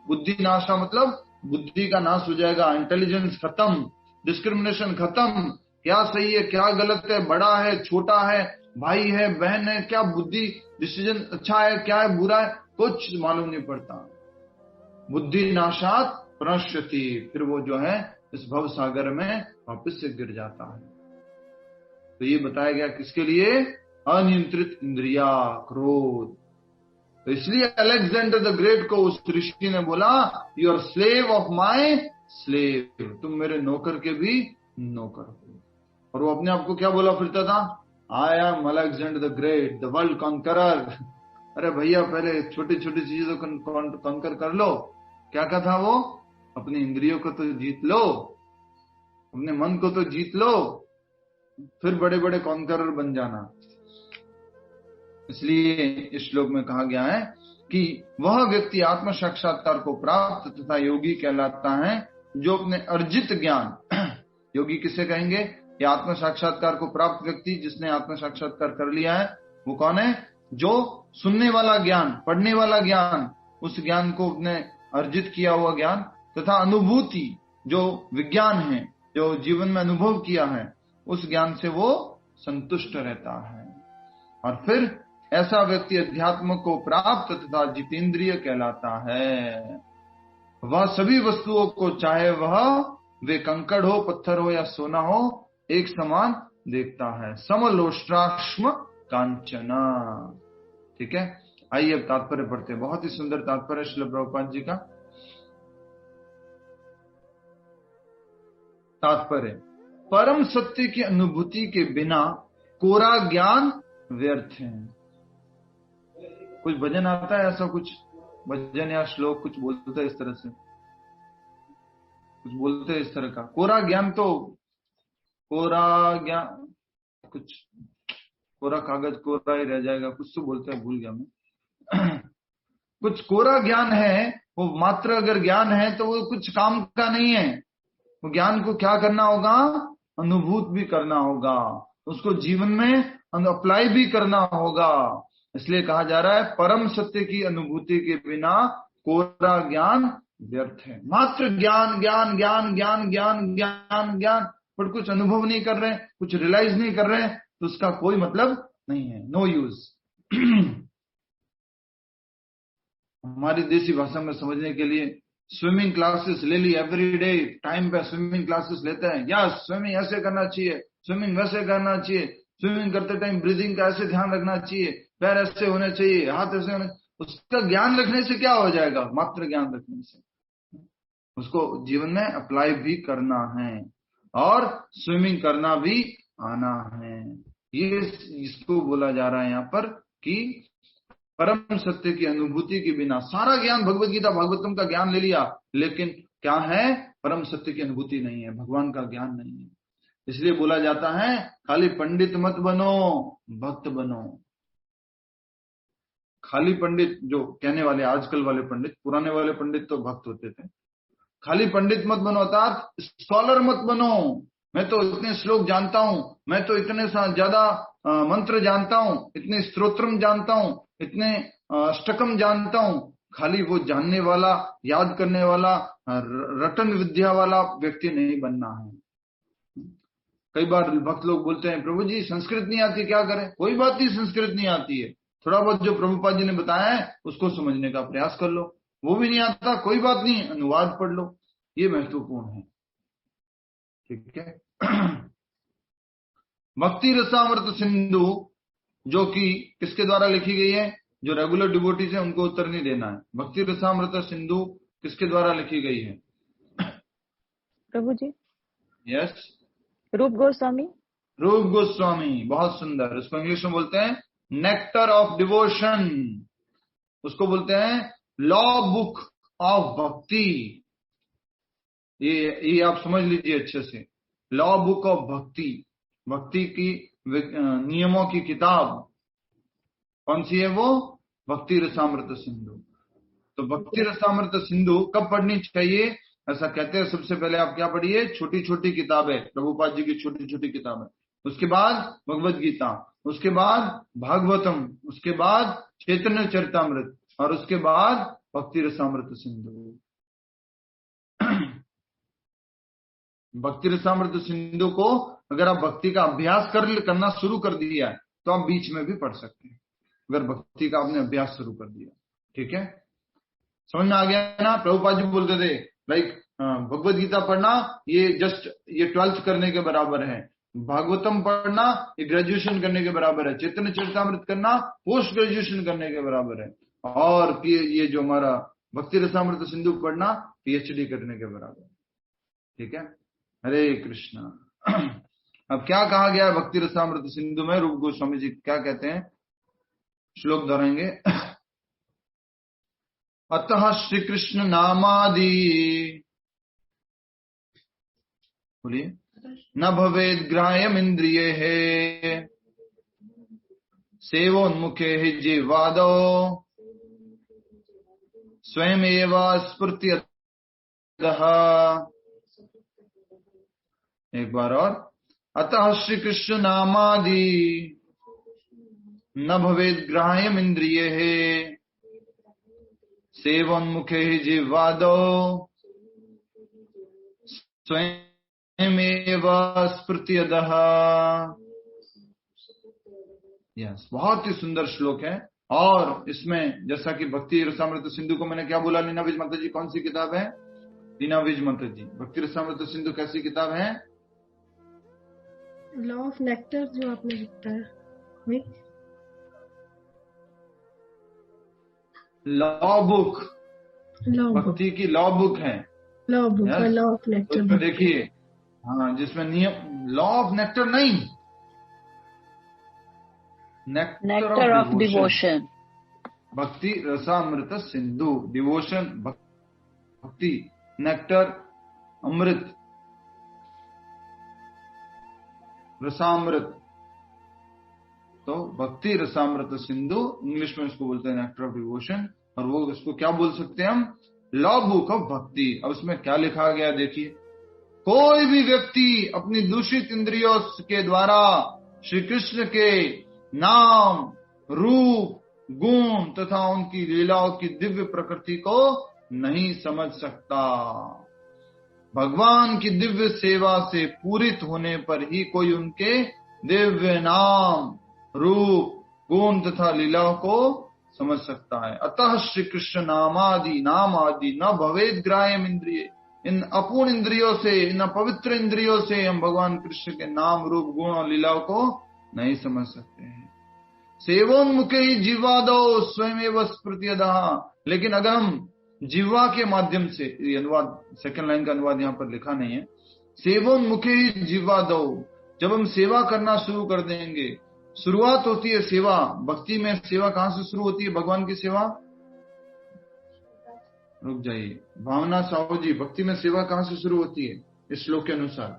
बुद्धि नाशा मतलब बुद्धि का नाश हो जाएगा, इंटेलिजेंस खत्म, डिस्क्रिमिनेशन खत्म, क्या सही है क्या गलत है, बड़ा है छोटा है, भाई है बहन है, क्या बुद्धि डिसीजन अच्छा है क्या है बुरा है, कुछ मालूम नहीं पड़ता। बुद्धि नाशात प्रणश्यति, फिर वो जो है इस भव सागर में वापस से गिर जाता है। तो ये बताया गया किसके लिए? अनियंत्रित इंद्रिया, क्रोध। तो इसलिए अलेक्जेंडर द ग्रेट को उस ऋषि ने बोला, you are slave of my slave, तुम मेरे नौकर के भी नौकर हो। और वो अपने आप को क्या बोला फिरता था? I am Alexander the great, the world conqueror. अरे भैया पहले छोटी छोटी चीजों को कॉन्कर कर लो। क्या क्या था वो? अपनी इंद्रियों को तो जीत लो, अपने मन को तो जीत लो, फिर बड़े बड़े कॉन्करर बन जाना। इसलिए इस श्लोक में कहा गया है कि वह व्यक्ति आत्म साक्षात्कार को प्राप्त तथा योगी कहलाता है जो अपने अर्जित ज्ञान, योगी किसे कहेंगे? ये आत्म साक्षात्कार को प्राप्त व्यक्ति जिसने आत्म साक्षात्कार कर लिया है, वो कौन है? जो सुनने वाला ज्ञान, पढ़ने वाला ज्ञान, उस ज्ञान को अपने अर्जित किया हुआ ज्ञान तथा अनुभूति जो विज्ञान है, जो जीवन में अनुभव किया है, उस ज्ञान से वो संतुष्ट रहता है। और फिर ऐसा व्यक्ति अध्यात्म को प्राप्त तथा जितेंद्रिय कहलाता है। वह सभी वस्तुओं को, चाहे वह वे कंकड़ हो, पत्थर हो या सोना हो, एक समान देखता है। समलोष्ट्राश्म कांचना। ठीक है, आइए अब तात्पर्य पढ़ते हैं। बहुत ही सुंदर तात्पर्य श्रील प्रभुपाद जी का। तात्पर्य, परम सत्य की अनुभूति के बिना कोरा ज्ञान व्यर्थ है। कुछ भजन आता है ऐसा, कुछ भजन या श्लोक कुछ बोलते हैं इस तरह से, कुछ बोलते हैं इस तरह का, कोरा ज्ञान तो कोरा ज्ञान, कुछ कोरा कागज कोरा ही रह जाएगा, कुछ तो बोलते हैं, भूल गया मैं। कुछ कोरा ज्ञान है, वो मात्र अगर ज्ञान है तो वो कुछ काम का नहीं है, वो ज्ञान को क्या करना होगा, अनुभूत भी करना होगा, उसको जीवन में अप्लाई भी करना होगा। इसलिए कहा जा रहा है परम सत्य की अनुभूति के बिना कोरा ज्ञान व्यर्थ है। मात्र ज्ञान ज्ञान ज्ञान ज्ञान ज्ञान ज्ञान ज्ञान, पर कुछ अनुभव नहीं कर रहे, कुछ रियलाइज नहीं कर रहे, तो उसका कोई मतलब नहीं है, नो यूज। हमारी देसी भाषा में समझने के लिए स्विमिंग क्लासेस ले ली, एवरीडे टाइम पे स्विमिंग क्लासेस लेते हैं। या स्विमिंग ऐसे करना चाहिए, स्विमिंग वैसे करना चाहिए, स्विमिंग करते टाइम ब्रीदिंग का ऐसे ध्यान रखना चाहिए, पैर ऐसे होने चाहिए, हाथ ऐसे होने। उसका ज्ञान रखने से क्या हो जाएगा, मात्र ज्ञान रखने से उसको जीवन में अप्लाई भी करना है और स्विमिंग करना भी आना है। ये इसको बोला जा रहा है यहाँ पर कि परम सत्य की अनुभूति के बिना सारा ज्ञान, भगवत गीता भागवतम का ज्ञान ले लिया, लेकिन क्या है, परम सत्य की अनुभूति नहीं है, भगवान का ज्ञान नहीं है। इसलिए बोला जाता है खाली पंडित मत बनो, भक्त बनो। खाली पंडित जो कहने वाले, आजकल वाले पंडित, पुराने वाले पंडित तो भक्त होते थे। खाली पंडित मत बनो अर्थात स्कॉलर मत बनो। मैं तो इतने श्लोक जानता हूं, मैं तो इतने ज्यादा मंत्र जानता हूं, इतने स्तोत्रम जानता हूं, इतने अष्टकम जानता हूं। खाली वो जानने वाला, याद करने वाला, रटन विद्या वाला व्यक्ति नहीं बनना है। कई बार भक्त लोग बोलते हैं प्रभु जी संस्कृत नहीं आती, क्या करें? कोई बात नहीं, संस्कृत नहीं आती है, थोड़ा बहुत जो प्रभुपाद जी ने बताया है उसको समझने का प्रयास कर लो। वो भी नहीं आता, कोई बात नहीं, अनुवाद पढ़ लो, ये महत्वपूर्ण है। ठीक है। भक्ति रसामृत सिंधु जो कि किसके द्वारा लिखी गई है, जो रेगुलर डिवोटीज है उनको उत्तर नहीं देना है। भक्ति रसामृत सिंधु किसके द्वारा लिखी गई है प्रभु जी? यस, रूप गोस्वामी। रूप गोस्वामी, बहुत सुंदर। उसको इंग्लिश में बोलते हैं नेक्टर ऑफ डिवोशन, उसको बोलते हैं लॉ बुक ऑफ भक्ति। ये आप समझ लीजिए अच्छे से, लॉ बुक ऑफ भक्ति, भक्ति की नियमों की किताब कौन सी है वो, भक्ति रसामृत सिंधु। तो भक्ति रसामृत सिंधु कब पढ़नी चाहिए, ऐसा कहते हैं सबसे पहले आप क्या पढ़िए, छोटी छोटी किताबें, प्रभुपाद जी की छोटी छोटी किताबें, उसके बाद भगवत गीता, उसके बाद भागवतम, उसके बाद चैतन्य चरितामृत, और उसके बाद भक्ति रसामृत सिंधु। भक्ति रसामृत सिंधु को अगर आप भक्ति का अभ्यास करना शुरू कर दिया है तो आप बीच में भी पढ़ सकते हैं, अगर भक्ति का आपने अभ्यास शुरू कर दिया। ठीक है, समझ में आ गया ना? प्रभुपाद जी बोलते थे लाइक भगवत गीता पढ़ना ये जस्ट ये 12th करने के बराबर है, भागवतम पढ़ना ये ग्रेजुएशन करने के बराबर है, चैतन्य चरितामृत करना पोस्ट ग्रेजुएशन करने के बराबर है, और ये जो हमारा भक्ति रसामृत सिंधु पढ़ना PhD करने के बराबर है। ठीक है, हरे कृष्णा। अब क्या कहा गया है भक्ति रसामृत सिंधु में, रूप गोस्वामी जी क्या कहते हैं, श्लोक दोहराएंगे। अतः श्री कृष्ण नामादि, बोलिए, न भवेद ग्राह्यम इंद्रिये है, सेवोन्मुखे ही जीवादो, स्वयं एवं स्फुर्ति। एक बार और, अतः श्री कृष्ण नामादि न भवेद ग्राह्यम इंद्रिये है, सेवोन्मुखे ही जीवादो, स्वयमेव स्फुर्त्यदः। यस, बहुत ही सुंदर श्लोक है। और इसमें जैसा कि भक्ति रसामृत सिंधु को मैंने क्या बोला, लीना विज माता जी, कौन सी किताब है? लीना विज माता जी, भक्ति रसामृत सिंधु कैसी किताब है? लॉ ऑफ नेक्टर जो आपने बताया, लॉ बुक, भक्ति की लॉ बुक है, law book, law of nectar. उसमें देखिए, हाँ, जिसमें नियम, लॉ ऑफ नेक्टर नहीं, नेक्टर ऑफ डिवोशन, भक्ति रसामृत सिंधु, डिवोशन भक्ति, नेक्टर अमृत, रसामृत, तो भक्ति रसामृत सिंधु, इंग्लिश में इसको बोलते हैं नेक्टर ऑफ डिवोशन, और वो इसको क्या बोल सकते हैं हम, लॉ बुक ऑफ भक्ति। अब इसमें क्या लिखा गया देखिए, कोई भी व्यक्ति अपनी दूषित इंद्रियों के द्वारा श्री कृष्ण के नाम, रूप, गुण तथा उनकी लीलाओं की दिव्य प्रकृति को नहीं समझ सकता। भगवान की दिव्य सेवा से पूरित होने पर ही कोई उनके दिव्य नाम, रूप, गुण तथा लीलाओं को समझ सकता है। अतः श्री कृष्ण नाम आदि न भवेद ग्राह्यम इंद्रिय। इन अपूर्ण इंद्रियों से, इन अपवित्र इंद्रियों से हम भगवान कृष्ण के नाम, रूप, गुण और लीलाओं को नहीं समझ सकते हैं। सेवोन्मुखे ही जीवादो स्वयं स्मृत्यदः। लेकिन अगर हम जिह्वा के माध्यम से, ये अनुवाद, सेकंड लाइन का अनुवाद यहाँ पर लिखा नहीं है, सेवोन्मुखे ही जीवादो, जब हम सेवा करना शुरू कर देंगे, शुरुआत होती है सेवा, भक्ति में सेवा कहां से शुरू होती है? भगवान की सेवा, रुक जाइए, भावना साहू जी, भक्ति में सेवा कहां से शुरू होती है इस श्लोक के अनुसार?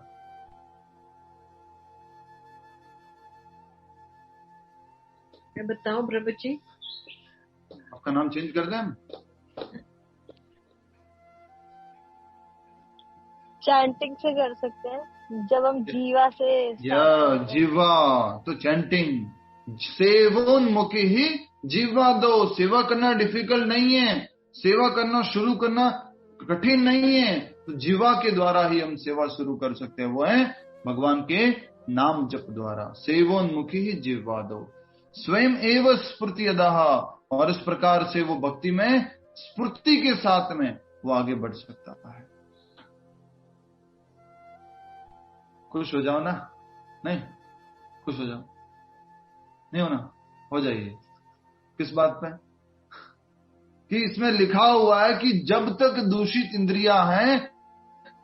मैं बताऊं प्रभु जी? आपका नाम चेंज कर दें? चैंटिंग से कर सकते हैं, जब हम जीवा से जीवा, तो चैंटिंग। सेवोन्मुखी ही जीवा दो। सेवा करना डिफिकल्ट नहीं है, सेवा करना, शुरू करना कठिन नहीं है, तो जीवा के द्वारा ही हम सेवा शुरू कर सकते हैं, वो है भगवान के नाम जप द्वारा। सेवोन्मुखी ही जीवा दो स्वयं एवं स्फूर्त्यदः, और इस प्रकार से वो भक्ति में स्फूर्ति के साथ में वो आगे बढ़ सकता है। खुश हो जाओ ना, नहीं खुश हो जाओ, नहीं होना, हो जाइए। किस बात पे? कि इसमें लिखा हुआ है कि जब तक दूषित इंद्रियां हैं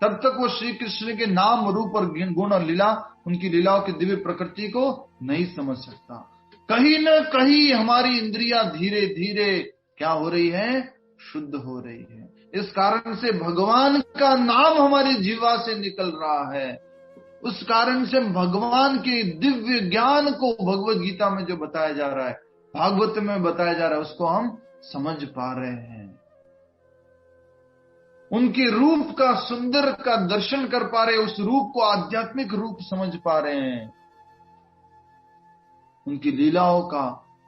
तब तक वो श्री कृष्ण के नाम, रूप और गुण और लीला, उनकी लीलाओं की दिव्य प्रकृति को नहीं समझ सकता। कहीं न कहीं हमारी इंद्रियां धीरे धीरे क्या हो रही है? शुद्ध हो रही है। इस कारण से भगवान का नाम हमारी जीवा से निकल रहा है। उस कारण से भगवान के दिव्य ज्ञान को भगवत गीता में जो बताया जा रहा है, भागवत में बताया जा रहा है, उसको हम समझ पा रहे हैं। उनके रूप का, सुंदर का दर्शन कर पा रहे हैं, उस रूप को आध्यात्मिक रूप समझ पा रहे हैं, उनकी लीलाओं का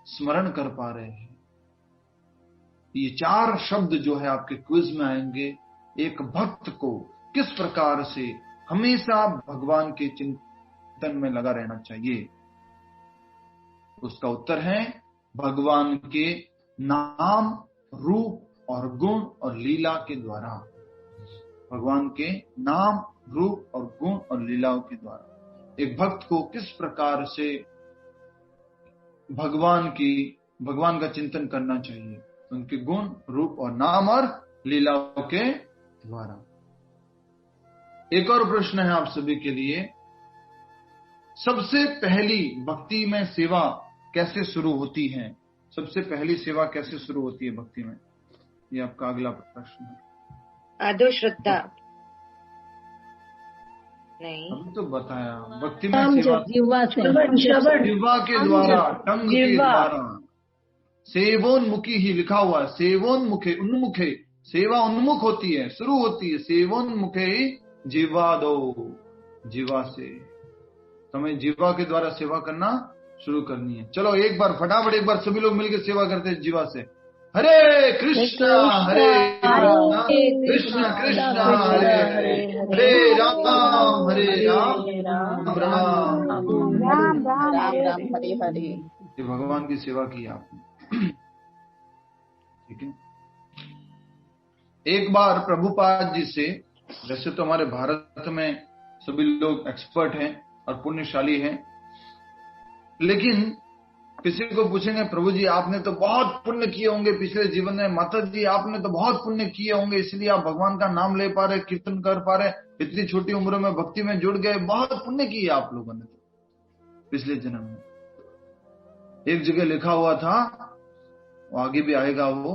स्मरण कर पा रहे हैं। ये 4 शब्द जो है आपके क्विज में आएंगे। एक भक्त को किस प्रकार से हमेशा भगवान के चिंतन में लगा रहना चाहिए, उसका उत्तर है भगवान के नाम, रूप और गुण और लीला के द्वारा। भगवान के नाम, रूप और गुण और लीलाओं के द्वारा एक भक्त को किस प्रकार से भगवान का चिंतन करना चाहिए, उनके गुण, रूप और नाम और लीलाओं के द्वारा। एक और प्रश्न है आप सभी के लिए, सबसे पहली भक्ति में सेवा कैसे शुरू होती है? सबसे पहली सेवा कैसे शुरू होती है भक्ति में? ये आपका अगला प्रश्न है। आदो श्रद्धा नहीं, हम तो बताया भक्ति में सेवा जीवा के द्वारा, टंग के द्वारा। सेवोन्मुखी ही लिखा हुआ है, सेवोन्मुखे, उन्मुखे, सेवा उन्मुख होती है, शुरू होती है। सेवोन्मुखे ही जीवा दो, जीवा से हमें जीवा के द्वारा सेवा करना शुरू करनी है। चलो एक बार फटाफट, एक बार सभी लोग मिलकर सेवा करते हैं जीवा से। हरे कृष्णा हरे कृष्णा कृष्णा कृष्णा हरे हरे, हरे राम राम राम हरे हरे। ये भगवान की सेवा की आपने, ठीक है। एक बार प्रभुपाद जी से, वैसे तो हमारे भारत में सभी लोग एक्सपर्ट हैं और पुण्यशाली हैं, लेकिन किसी को पूछेंगे प्रभु जी आपने तो बहुत पुण्य किए होंगे पिछले जीवन में, माता जी आपने तो बहुत पुण्य किए होंगे इसलिए आप भगवान का नाम ले पा रहे, कीर्तन कर पा रहे, इतनी छोटी उम्र में भक्ति में जुड़ गए, बहुत पुण्य किए आप लोगों ने पिछले जन्म में। एक जगह लिखा हुआ था, आगे भी आएगा वो,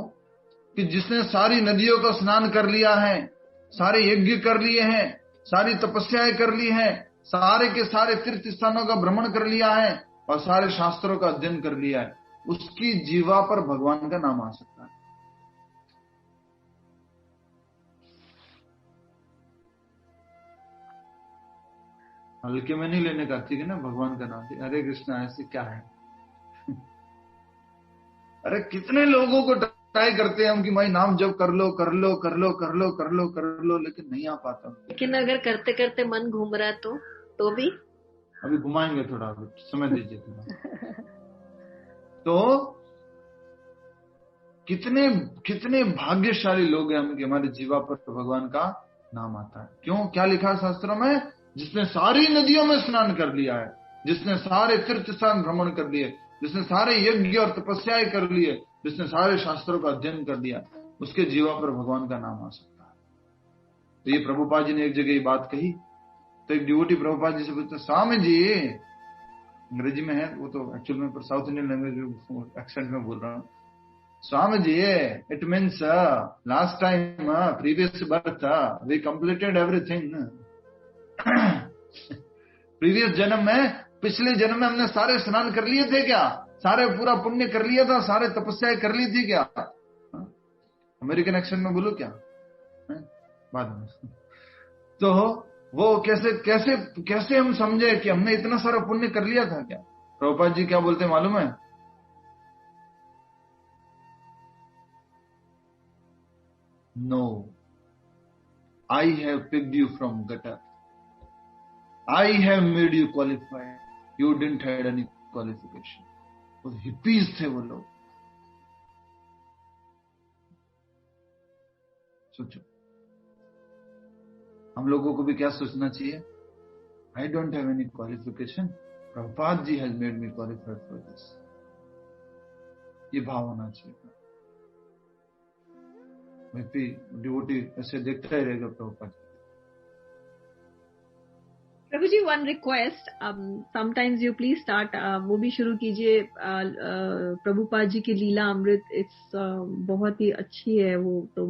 कि जिसने सारी नदियों का स्नान कर लिया है, सारे यज्ञ कर लिए हैं, सारी तपस्याएं कर ली हैं, सारे के सारे तीर्थ स्थानों का भ्रमण कर लिया है और सारे शास्त्रों का अध्ययन कर लिया है, उसकी जीवा पर भगवान का नाम आ सकता है। हल्के में नहीं लेने का, ठीक है ना, भगवान का नाम हरे कृष्णा ऐसे क्या है। अरे कितने लोगों को ट्राई करते हैं हम कि भाई नाम जब कर लो कर लो कर लो कर लो कर लो कर लो, लेकिन नहीं आ पाता। लेकिन अगर करते करते मन घूम रहा है तो भी अभी घुमाएंगे थोड़ा, समय दीजिए थोड़ा। तो कितने कितने भाग्यशाली लोग हैं हम कि हमारे जीवा पर भगवान का नाम आता है। क्यों, क्या लिखा है शास्त्रों में? जिसने सारी नदियों में स्नान कर लिया है, जिसने सारे तीर्थ स्थान भ्रमण कर लिए, जिसने सारे यज्ञ और तपस्याएं कर लिए, जिसने सारे शास्त्रों का अध्ययन कर लिया, उसके जीवा पर भगवान का नाम आ सकता है। तो ये प्रभुपाद जी ने एक जगह ये बात कही, तो एक डिवोटी प्रभुपाद जी से पूछते, स्वामी जी, अंग्रेजी में है वो तो एक्चुअल में, पर साउथ इंडियन लैंग्वेज एक्सेंट में बोल रहा हूँ, Swami ji it means last time previous birth we completed everything. Previous जन्म में, पिछले जन्म में हमने सारे स्नान कर लिए थे क्या? सारे पूरा पुण्य कर लिया था? सारे तपस्याएं कर ली थी क्या? अमेरिकन एक्सेंट में बोलो क्या बाद में। तो वो कैसे कैसे कैसे हम समझे कि हमने इतना सारा पुण्य कर लिया था क्या? प्रभुपाद जी क्या बोलते हैं मालूम है? No, I have picked you from gutter. I have made you qualified. You didn't have any qualification. वो हिप्पीज थे वो लोग। सोचो, हम लोगों को भी क्या सोचना चाहिए? I don't have any qualification. Prabhupada ji has made me qualified for this. ये भाव होना चाहिए। डिवोटी ऐसे देखता ही रहेगा Prabhupada. Prabhu ji, one request, sometimes you please start, वो भी शुरू कीजिए प्रभुपाद जी की लीला अमृत। इट्स बहुत ही अच्छी है वो, तो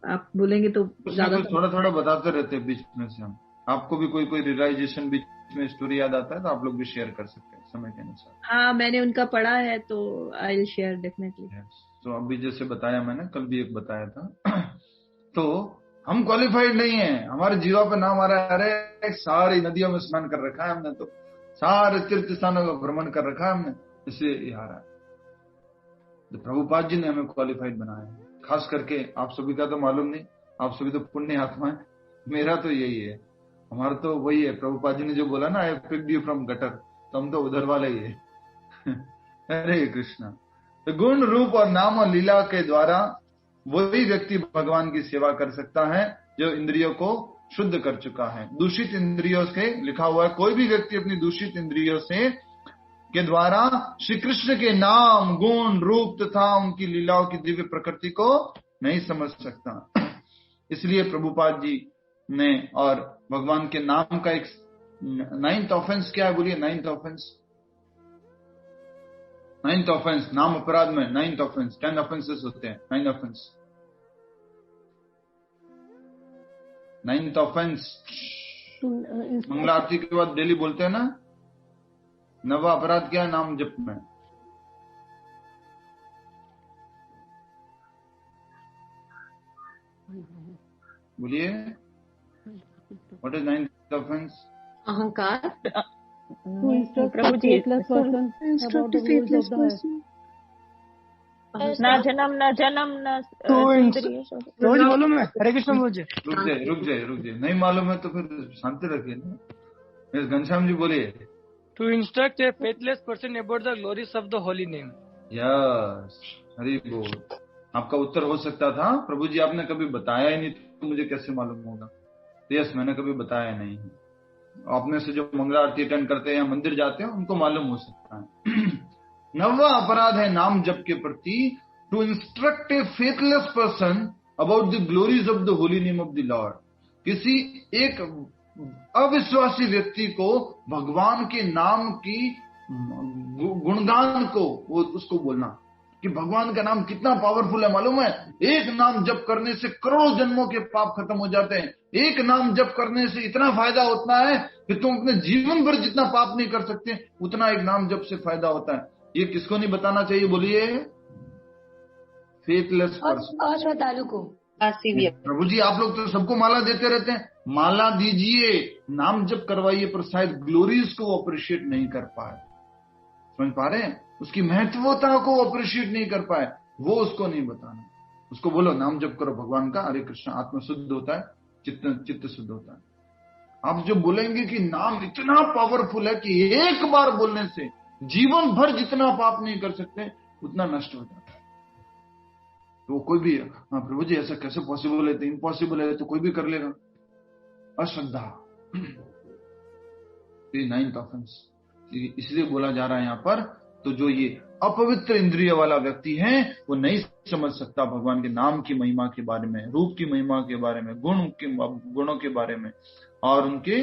आप बोलेंगे तो ज्यादा थोड़ा थोड़ा बताते रहते हैं बीच में से हम। आपको भी कोई रियलाइजेशन बीच में स्टोरी याद आता है तो आप लोग भी शेयर कर सकते हैं समय के अनुसार। हाँ, मैंने उनका पढ़ा है तो आई विल शेयर डेफिनेटली। तो अभी जैसे बताया मैंने, कल भी एक बताया था। तो हम क्वालिफाइड नहीं है, हमारे जीवा पर नाम आ रहा है, अरे सारी नदियों में स्नान कर रखा है हमने, तो सारे तीर्थ स्थानों का भ्रमण कर रखा है हमने, इसलिए ये आ रहा है। तो प्रभुपाद जी ने हमें क्वालिफाइड बनाया है। खास करके आप सभी का तो मालूम नहीं, आप सभी तो पुण्य आत्मा है, मेरा तो यही है, हमारा तो वही है। प्रभुपाद जी ने जो बोला ना, I picked you from gutter, तो हम तो उधर वाले ही है। हरे कृष्णा। तो गुण रूप और नाम और लीला के द्वारा वही व्यक्ति भगवान की सेवा कर सकता है जो इंद्रियों को शुद्ध कर चुका है। दूषित इंद्रियों से, लिखा हुआ है, कोई भी व्यक्ति अपनी दूषित इंद्रियों से के द्वारा श्री कृष्ण के नाम, गुण, रूप तथा उनकी लीलाओं की दिव्य प्रकृति को नहीं समझ सकता। इसलिए प्रभुपाद जी ने, और भगवान के नाम का एक 9th ऑफेंस क्या है, बोलिए? 9th ऑफेंस, नाम अपराध में 9th ऑफेंस। 10 ऑफेंसेस होते हैं, 9 ऑफेंस। 9th ऑफेंस मंगला आरती के बाद डेली बोलते हैं ना, नवा अपराध क्या है नाम जप में? बोलिए, व्हाट इज 9th ऑफेंस? अहंकार। प्रभु जी, ना जन्म न जन्म न रोज मालूम है। हरे कृष्ण बोलिए। रुक जाए, नहीं मालूम है तो फिर शांति रखिए ना। घनश्याम जी बोलिए। To instruct a faithless person about the glories of the holy name. Yes, Hari बोल। आपका उत्तर हो सकता था, प्रभु जी आपने कभी बताया ही नहीं तो मुझे कैसे मालूम होगा? यस, मैंने कभी बताया नहीं। आपने से जो मंगला आरती अटेंड करते हैं या मंदिर जाते हैं उनको मालूम हो सकता है। नवा अपराध है नाम जप के प्रति, to instruct a faithless person about the glories of the holy name of the lord. किसी एक अविश्वासी व्यक्ति को भगवान के नाम की गुणगान को उसको बोलना कि भगवान का नाम कितना पावरफुल है, मालूम है? एक नाम जप करने से करोड़ों जन्मों के पाप खत्म हो जाते हैं। एक नाम जप करने से इतना फायदा होता है कि तुम अपने जीवन भर जितना पाप नहीं कर सकते उतना एक नाम जप से फायदा होता है। ये किसको नहीं बताना चाहिए, बोलिए? Faithless person. अश्रद्धालु को। प्रभु जी आप लोग तो सबको माला देते रहते हैं, माला दीजिए, नाम जप करवाइए, पर शायद ग्लोरीज को अप्रिशिएट नहीं कर पाए। समझ पा रहे हैं? उसकी महत्वता को अप्रिशिएट नहीं कर पाए, वो उसको नहीं बताना। उसको बोलो नाम जप करो भगवान का, हरे कृष्ण, आत्मा शुद्ध होता है, चित्त शुद्ध होता है। आप जो बोलेंगे कि नाम इतना पावरफुल है कि एक बार बोलने से जीवन भर जितना पाप नहीं कर सकते उतना नष्ट हो जाता है। तो कोई भी, हाँ प्रभु जी ऐसा कैसे पॉसिबल है? तो इम्पॉसिबल है, तो कोई भी कर लेगा। अश्रद्धा, 9th ऑफेंस इसलिए बोला जा रहा है यहाँ पर। तो जो ये अपवित्र इंद्रिय वाला व्यक्ति है वो नहीं समझ सकता भगवान के नाम की महिमा के बारे में, रूप की महिमा के बारे में, गुणों के बारे में और उनके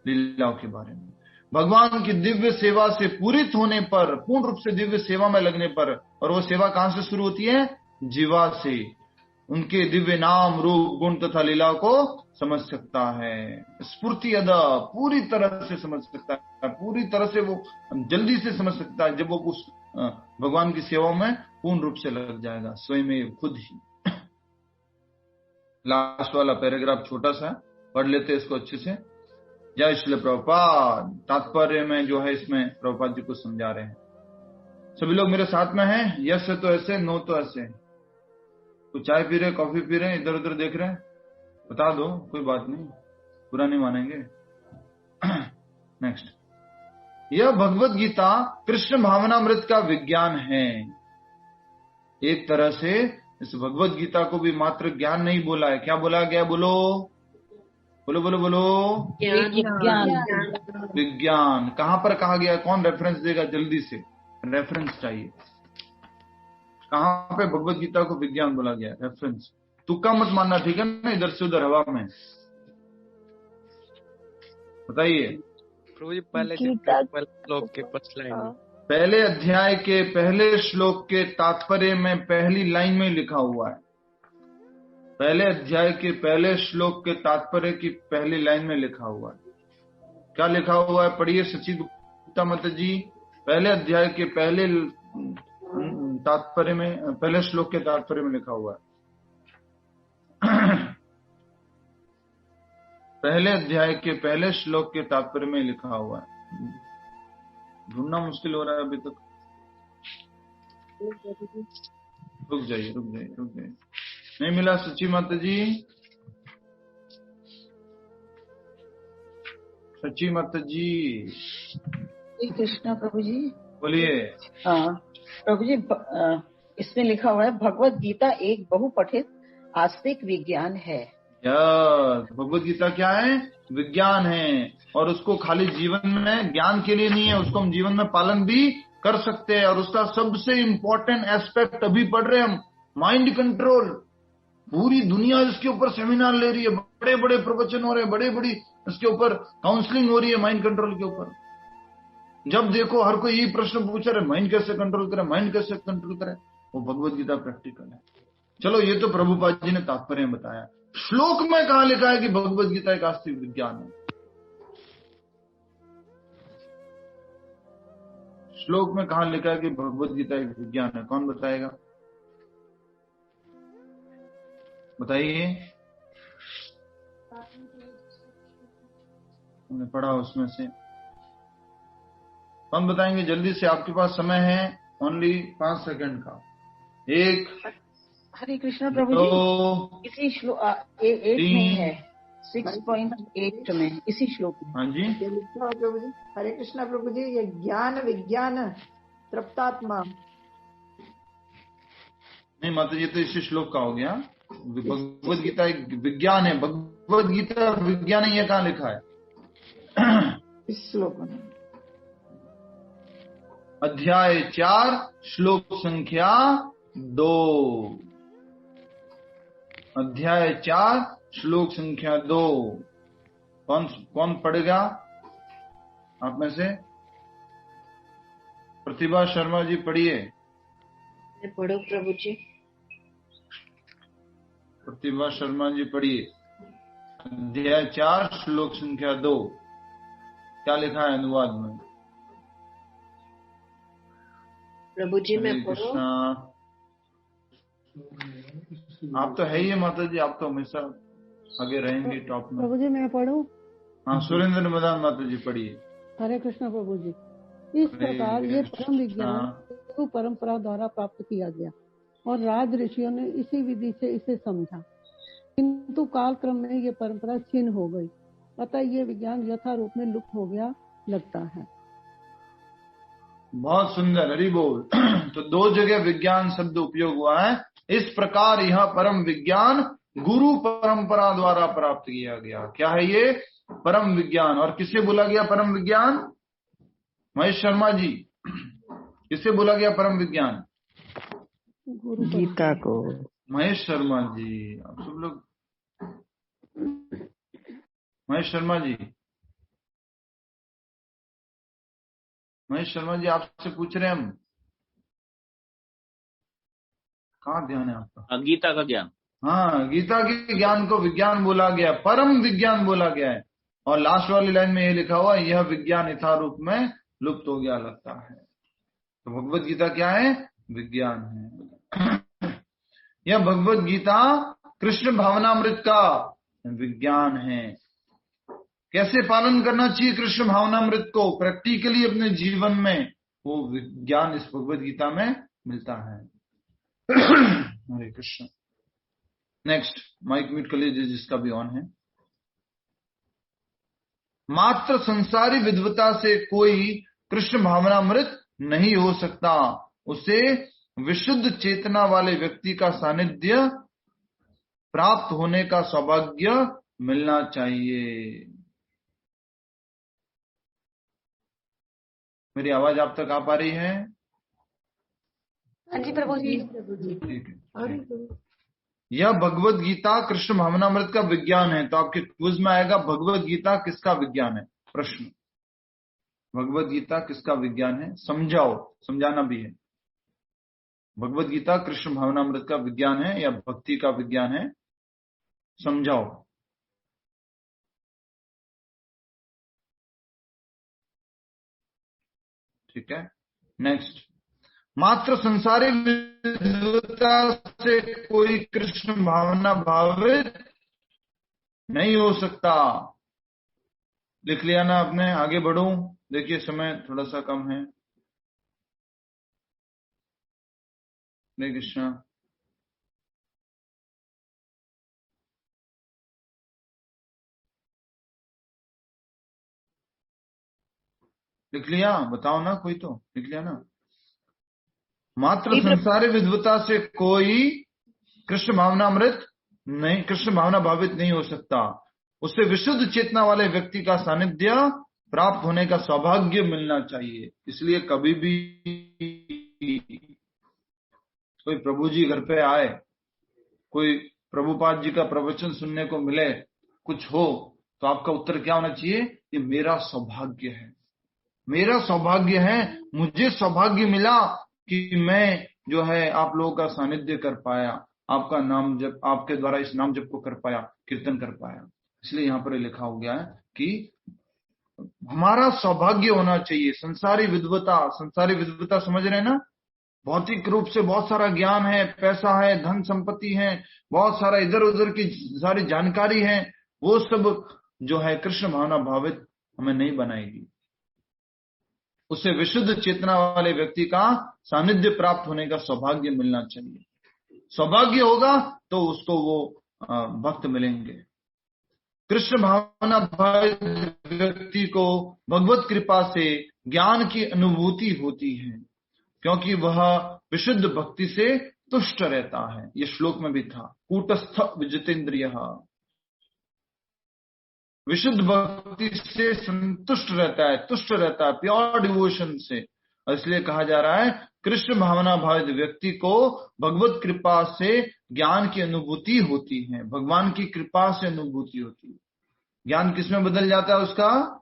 लीलाओं के बारे में। भगवान की दिव्य सेवा से पूरित होने पर, पूर्ण रूप से दिव्य सेवा में लगने पर, और वो सेवा कहां से शुरू होती है? जीवा से। उनके दिव्य नाम, रूप, गुण तथा लीला को समझ सकता है, स्फूर्ति अदा पूरी तरह से समझ सकता है, पूरी तरह से वो जल्दी से समझ सकता है जब वो उस भगवान की सेवा में पूर्ण रूप से लग जाएगा, स्वयं खुद ही। लास्ट वाला पैराग्राफ छोटा सा पढ़ लेते इसको अच्छे से। जय श्री प्रभुपाद। तात्पर्य में जो है इसमें प्रभुपाद जी को समझा रहे हैं। सभी लोग मेरे साथ में हैं? यस है तो ऐसे, नो तो ऐसे। तो चाय पी रहे, कॉफी पी रहे, इधर उधर देख रहे हैं, बता दो, कोई बात नहीं, बुरा नहीं मानेंगे। नेक्स्ट, यह भगवत गीता कृष्ण भावनामृत का विज्ञान है। एक तरह से इस भगवत गीता को भी मात्र ज्ञान नहीं बोला है, क्या बोला गया? बोलो बोलो बोलो बोलो, विज्ञान। कहां पर कहा गया? कौन रेफरेंस देगा? जल्दी से रेफरेंस चाहिए। कहां पे भगवत गीता को विज्ञान बोला गया? रेफरेंस। तुक्का मत मानना, ठीक है ना? इधर से उधर हवा में बताइए। पहले श्लोक के फर्स्ट लाइन में, पहले अध्याय के पहले श्लोक के तात्पर्य में पहली लाइन में लिखा हुआ है। पहले अध्याय के पहले श्लोक के तात्पर्य की पहली लाइन में लिखा हुआ है। क्या लिखा हुआ है? पढ़िए सचित गुप्ता माता जी। पहले अध्याय के पहले तात्पर्य में, पहले श्लोक के तात्पर्य में लिखा हुआ है। पहले अध्याय के पहले श्लोक के तात्पर्य में लिखा हुआ है। ढूंढना मुश्किल हो रहा है अभी तक। रुक जाइए रुक जाइए रुक जाइए, नहीं मिला सची माता जी? सची माता जी कृष्णा प्रभु जी बोलिए। हाँ प्रभु जी, इसमें लिखा हुआ है भगवत गीता एक बहुपठित आस्तिक विज्ञान है। भगवत गीता क्या है? विज्ञान है। और उसको खाली जीवन में ज्ञान के लिए नहीं है, उसको हम जीवन में पालन भी कर सकते हैं। और उसका सबसे इम्पोर्टेंट एस्पेक्ट अभी पढ़ रहे हैं हम, माइंड कंट्रोल। पूरी दुनिया इसके ऊपर सेमिनार ले रही है, बड़े बड़े प्रवचन हो रहे हैं, बड़े बड़ी इसके ऊपर काउंसलिंग हो रही है माइंड कंट्रोल के ऊपर। जब देखो हर कोई यही प्रश्न पूछ रहा है, माइंड कैसे कंट्रोल करे, माइंड कैसे कंट्रोल करे। वो भगवत गीता प्रैक्टिकल है। चलो ये तो प्रभुपाद जी ने तात्पर्य में बताया। श्लोक में कहा लिखा है कि भगवत गीता एक आस्तिक विज्ञान है? श्लोक में कहा लिखा है कि भगवत गीता एक विज्ञान है? कौन बताएगा? बताइए। हमने पढ़ा उसमें से, कौन बताएंगे जल्दी से? आपके पास समय है ओनली 5 सेकंड का। एक, हरे कृष्णा प्रभु जी, इसी श्लोक 8 में है, 6.8 में, इसी श्लोक में। हाँ जी प्रभु जी। हरे कृष्णा प्रभु जी, ये ज्ञान विज्ञान तृप्तात्मा नहीं माता जी, तो इसी श्लोक का हो गया। भगवत गीता एक विज्ञान है। भगवत गीता विज्ञान है, ये कहाँ लिखा है? इस श्लोक में अध्याय 4 श्लोक संख्या 2। अध्याय 4 श्लोक संख्या 2। कौन पढ़ेगा आप में से? प्रतिभा शर्मा जी पढ़िए। पढ़ो प्रभु जी। प्रतिभा शर्मा जी पढ़िए। अध्याय 4 श्लोक संख्या 2। क्या लिखा है अनुवाद में? प्रभु जी मैं पढ़ो। आप तो है ही है माता जी, आप तो हमेशा आगे रहेंगे टॉप में। प्रभु जी मैं पढ़ूं? हाँ, सुरेंद्र मदान माता जी पढ़िए। हरे कृष्ण प्रभु जी। इस प्रकार ये परम विज्ञान गुरु परंपरा द्वारा प्राप्त किया गया और राज ऋषियों ने इसी विधि से इसे समझा, किंतु काल क्रम में ये परंपरा क्षीण हो गई, अतः ये विज्ञान यथा रूप में लुप्त हो गया लगता है। बहुत सुंदर, हरि बोल। तो 2 जगह विज्ञान शब्द उपयोग हुआ है। इस प्रकार यह परम विज्ञान गुरु परंपरा द्वारा प्राप्त किया गया। क्या है ये? परम विज्ञान। और किससे बोला गया परम विज्ञान? महेश शर्मा जी, किससे बोला गया परम विज्ञान? गीता को। महेश शर्मा जी, आप सब लोग, महेश शर्मा जी, महेश शर्मा जी आपसे पूछ रहे हैं हम। कहाँ ध्यान है आपका? गीता का ज्ञान। हाँ, गीता के ज्ञान को विज्ञान बोला गया, परम विज्ञान बोला गया है। और लास्ट वाली लाइन में ये लिखा हुआ, यह विज्ञान यथा रूप में लुप्त हो गया लगता है। तो भगवत गीता क्या है? विज्ञान है। यह भगवत गीता कृष्ण भावनामृत का विज्ञान है। कैसे पालन करना चाहिए कृष्ण भावनामृत को प्रैक्टिकली अपने जीवन में, वो विज्ञान इस भगवत गीता में मिलता है। हरे कृष्ण। नेक्स्ट, माइक म्यूट कर लीजिए जिसका भी ऑन है। मात्र संसारी विद्वता से कोई कृष्ण भावनामृत नहीं हो सकता, उसे विशुद्ध चेतना वाले व्यक्ति का सानिध्य प्राप्त होने का सौभाग्य मिलना चाहिए। मेरी आवाज आप तक आ पा रही है? हाँ जी प्रभु जी। ठीक है। यह भगवत गीता कृष्ण भावनामृत का विज्ञान है। तो आपके क्विज में आएगा भगवत गीता किसका विज्ञान है? प्रश्न, भगवत गीता किसका विज्ञान है? समझाओ, समझाना भी है। भगवत गीता कृष्ण भावनामृत का विज्ञान है या भक्ति का विज्ञान है? समझाओ। ठीक है। नेक्स्ट, मात्र संसारी विद्वता से कोई कृष्ण भावना भावित नहीं हो सकता। लिख लिया ना आपने? आगे बढ़ो, देखिए समय थोड़ा सा कम है। हरे कृष्णा। लिख लिया? बताओ ना, कोई तो लिख लिया ना? मात्र संसारी विद्वता से कोई कृष्ण भावनामृत नहीं, कृष्ण भावना भावित नहीं हो सकता, उससे विशुद्ध चेतना वाले व्यक्ति का सानिध्य प्राप्त होने का सौभाग्य मिलना चाहिए। इसलिए कभी भी कोई प्रभु जी घर पे आए, कोई प्रभुपाद जी का प्रवचन सुनने को मिले, कुछ हो, तो आपका उत्तर क्या होना चाहिए? ये मेरा सौभाग्य है, मेरा सौभाग्य है, मुझे सौभाग्य मिला कि मैं जो है आप लोगों का सानिध्य कर पाया, आपका नाम जप, आपके द्वारा इस नाम जप को कर पाया, कीर्तन कर पाया। इसलिए यहाँ पर लिखा हो गया है कि हमारा सौभाग्य होना चाहिए। संसारी विद्वता समझ रहे हैं ना? भौतिक रूप से बहुत सारा ज्ञान है, पैसा है, धन संपत्ति है, बहुत सारा इधर उधर की सारी जानकारी है, वो सब जो है कृष्ण भावना भावित हमें नहीं बनाएगी। उसे विशुद्ध चेतना वाले व्यक्ति का सानिध्य प्राप्त होने का सौभाग्य मिलना चाहिए। सौभाग्य होगा तो उसको वो भक्त मिलेंगे। कृष्ण भावना भावित व्यक्ति को भगवत कृपा से ज्ञान की अनुभूति होती है, क्योंकि वह विशुद्ध भक्ति से तुष्ट रहता है। ये श्लोक में भी था, कूटस्थ विजितेंद्रिय, विशुद्ध भक्ति से संतुष्ट रहता है, तुष्ट रहता है, प्योर डिवोशन से। इसलिए कहा जा रहा है कृष्ण भावना भावित व्यक्ति को भगवत कृपा से ज्ञान की अनुभूति होती है, भगवान की कृपा से अनुभूति होती है। ज्ञान किसमें बदल जाता है? उसका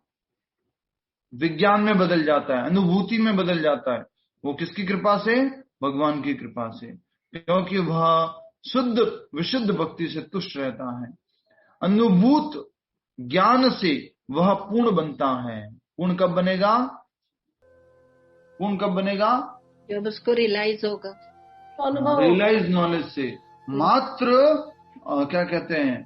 विज्ञान में बदल जाता है, अनुभूति में बदल जाता है। वो किसकी कृपा से? भगवान की कृपा से, क्योंकि वह शुद्ध विशुद्ध भक्ति से तुष्ट रहता है। अनुभूत ज्ञान से वह पूर्ण बनता है। पूर्ण कब बनेगा? पूर्ण कब बनेगा? जब उसको रियलाइज होगा, रियलाइज नॉलेज से। मात्र क्या कहते हैं,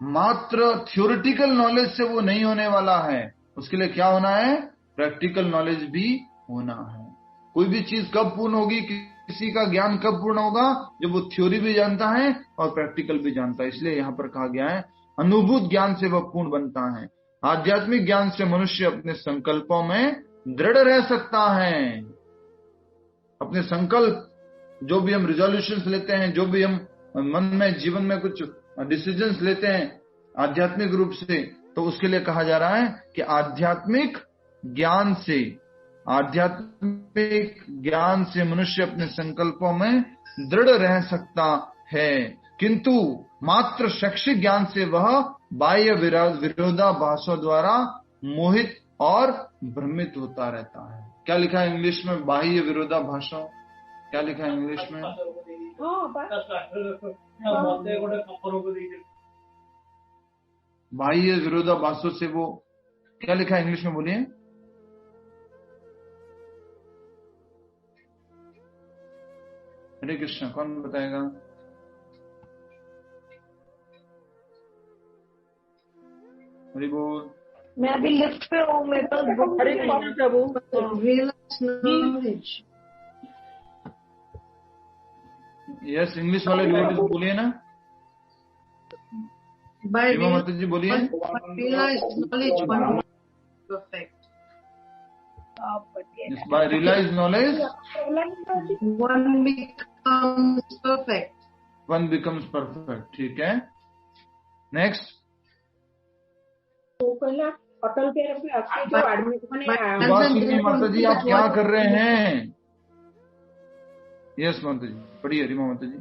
मात्र थ्योरेटिकल नॉलेज से वो नहीं होने वाला है। उसके लिए क्या होना है, प्रैक्टिकल नॉलेज भी होना है। कोई भी चीज कब पूर्ण होगी, किसी का ज्ञान कब पूर्ण होगा, जब वो थ्योरी भी जानता है और प्रैक्टिकल भी जानता है। इसलिए यहाँ पर कहा गया है अनुभूत ज्ञान से वह पूर्ण बनता है। आध्यात्मिक ज्ञान से मनुष्य अपने संकल्पों में दृढ़ रह सकता है। अपने संकल्प, जो भी हम रिजोल्यूशंस लेते हैं, जो भी हम मन में जीवन में कुछ डिसीजंस लेते हैं आध्यात्मिक रूप से, तो उसके लिए कहा जा रहा है कि आध्यात्मिक ज्ञान से मनुष्य अपने संकल्पों में दृढ़ रह सकता है, किंतु मात्र शैक्षिक ज्ञान से वह बाह्य विरोधाभासों द्वारा मोहित और भ्रमित होता रहता है। क्या लिखा है इंग्लिश में, बाह्य विरोधाभासों, क्या लिखा है इंग्लिश में? बाह्य विरोधाभासों से वो क्या लिखा है इंग्लिश में, बोलिए। हरे कृष्ण, कौन बताएगा? हरि बोल। मैं अभी लिफ्ट पे हूँ, मेरे पास हरे प्रभु। यस, इंग्लिश वाले लोग बोलिए ना, माता जी बोलिए। By realized knowledge, one becomes perfect. ठीक है, नेक्स्ट। माता जी आप क्या कर रहे हैं? यस माता जी, पढ़िए रिमा माता जी।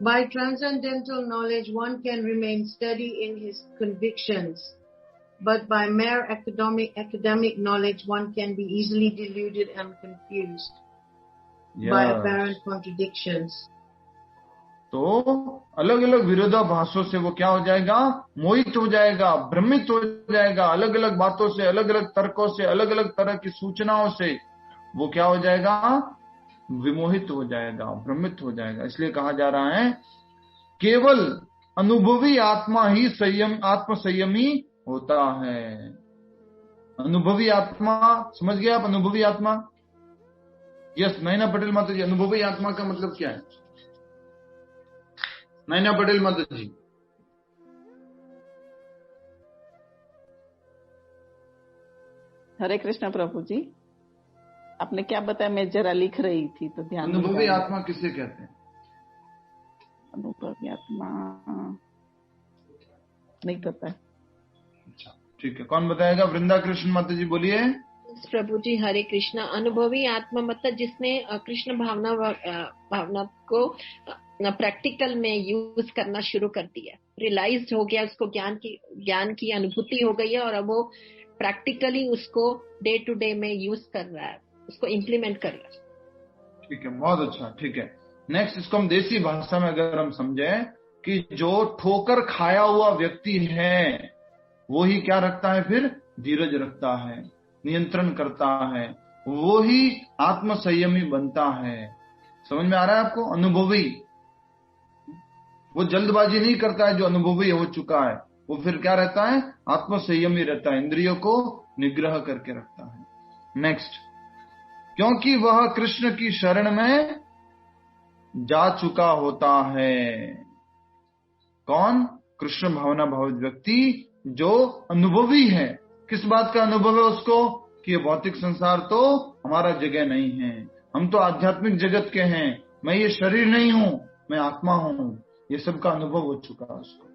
By transcendental knowledge, one can remain steady in his convictions, but by mere academic knowledge, one can be easily deluded and confused by apparent contradictions. तो अलग अलग विरोधाभासों से वो क्या हो जाएगा, मोहित हो जाएगा, भ्रमित हो जाएगा। अलग अलग बातों से, अलग अलग तर्कों से, अलग अलग तरह की सूचनाओं से वो क्या हो जाएगा, विमोहित हो जाएगा, भ्रमित हो जाएगा। इसलिए कहा जा रहा है केवल अनुभवी आत्मा ही आत्म संयमी होता है। अनुभवी आत्मा, समझ गए आप? अनुभवी आत्मा, यस। नैना पटेल माता जी, अनुभवी आत्मा का मतलब क्या है? नैना पटेल माता जी। हरे कृष्ण प्रभु जी, आपने क्या बताया? मैं जरा लिख रही थी तो ध्यान। अनुभवी आत्मा किसे कहते हैं? अनुभवी आत्मा नहीं पता है। अच्छा, ठीक है, कौन बताएगा? वृंदा कृष्ण माता जी बोलिए। प्रभु जी हरे कृष्णा। अनुभवी आत्मा मतलब जिसने कृष्ण भावना को प्रैक्टिकल में यूज करना शुरू कर दिया, रियलाइज्ड हो गया, उसको ज्ञान की अनुभूति हो गई है और अब वो प्रैक्टिकली उसको डे टू डे में यूज कर रहा है, उसको इम्प्लीमेंट कर रहा है। ठीक है, बहुत अच्छा। ठीक है, नेक्स्ट इसको हम देसी भाषा में अगर हम समझें कि जो ठोकर खाया हुआ व्यक्ति है वो ही क्या रखता है, फिर धीरज रखता है, नियंत्रण करता है, वो ही आत्म संयमी बनता है। समझ में आ रहा है आपको? अनुभवी, वो जल्दबाजी नहीं करता है, जो अनुभवी हो चुका है वो फिर क्या रहता है, आत्म संयमी रहता है, इंद्रियों को निग्रह करके रखता है। नेक्स्ट, क्योंकि वह कृष्ण की शरण में जा चुका होता है। कौन? कृष्ण भावना भावित व्यक्ति जो अनुभवी है। किस बात का अनुभव है उसको? कि ये भौतिक संसार तो हमारा जगह नहीं है, हम तो आध्यात्मिक जगत के हैं, मैं ये शरीर नहीं हूं, मैं आत्मा हूं, ये सब का अनुभव हो चुका है उसको।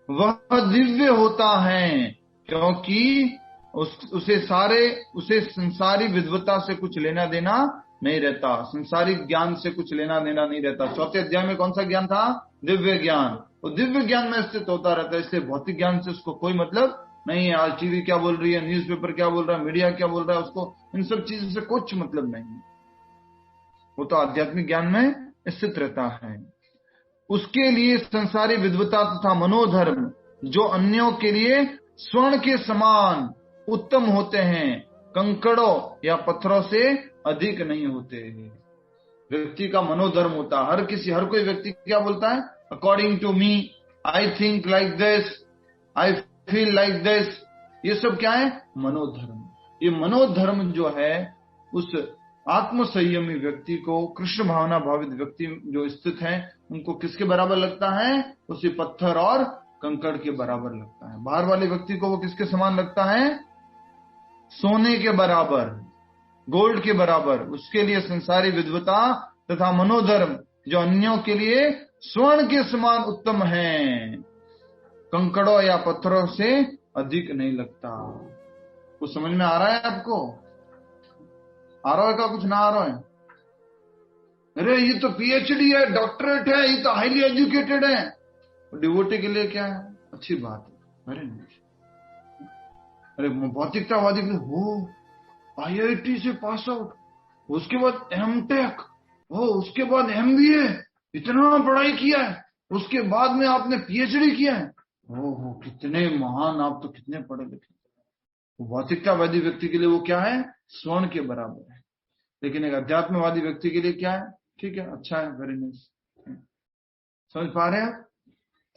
वह दिव्य होता है क्योंकि उसे संसारी विद्वता से कुछ लेना देना नहीं रहता, संसारिक ज्ञान से कुछ लेना देना नहीं रहता। चौथे अध्याय में कौन सा ज्ञान था? दिव्य ज्ञान। वो दिव्य ज्ञान में स्थित होता रहता है, इसलिए भौतिक ज्ञान से उसको कोई मतलब नहीं है। आज टीवी क्या बोल रही है, न्यूज़पेपर क्या बोल रहा है, मीडिया क्या बोल रहा है, उसको इन सब चीजों से कुछ मतलब नहीं है। वो तो आध्यात्मिक ज्ञान में स्थित रहता है। उसके लिए संसारी विद्वता तथा मनोधर्म जो अन्यों के लिए स्वर्ण के समान उत्तम होते हैं, कंकड़ों या पत्थरों से अधिक नहीं होते। व्यक्ति का मनोधर्म होता है। हर कोई व्यक्ति क्या बोलता है? According to me, I think like this, I feel like this. ये सब क्या है? मनोधर्म। ये मनोधर्म जो है उस आत्म संयमी व्यक्ति को, कृष्ण भावना भावित व्यक्ति जो स्थित हैं, उनको किसके बराबर लगता है? उसे पत्थर और कंकड़ के बराबर लगता है। बाहर वाले व्यक्ति को वो किसके समान लगता है? सोने के बराबर, गोल्ड के बराबर। उसके लिए संसारी विद्वता तथा मनोधर्म जो अन्यों के लिए स्वर्ण के समान उत्तम है, कंकड़ों या पत्थरों से अधिक नहीं लगता। कुछ समझ में आ रहा है आपको? आ रहा है का? कुछ ना आ रहा है? अरे ये तो पीएचडी है, डॉक्टरेट है, ये तो हाईली एजुकेटेड है। डिवोटी के लिए क्या है? अच्छी बात है, वेरी नाइस। अरे भौतिकतावादी के लिए हो आईआईटी से पास आउट, उसके बाद एमटेक, हो उसके बाद एमबीए, इतना पढ़ाई किया है, उसके बाद में आपने पीएचडी किया है। हो कितने महान आप, तो कितने पढ़े लिखे। भौतिकतावादी व्यक्ति के लिए वो क्या है? स्वर्ण के बराबर है। लेकिन एक अध्यात्मवादी व्यक्ति के लिए क्या है? ठीक है, अच्छा है, वेरी नाइस। समझ पा रहे हैं?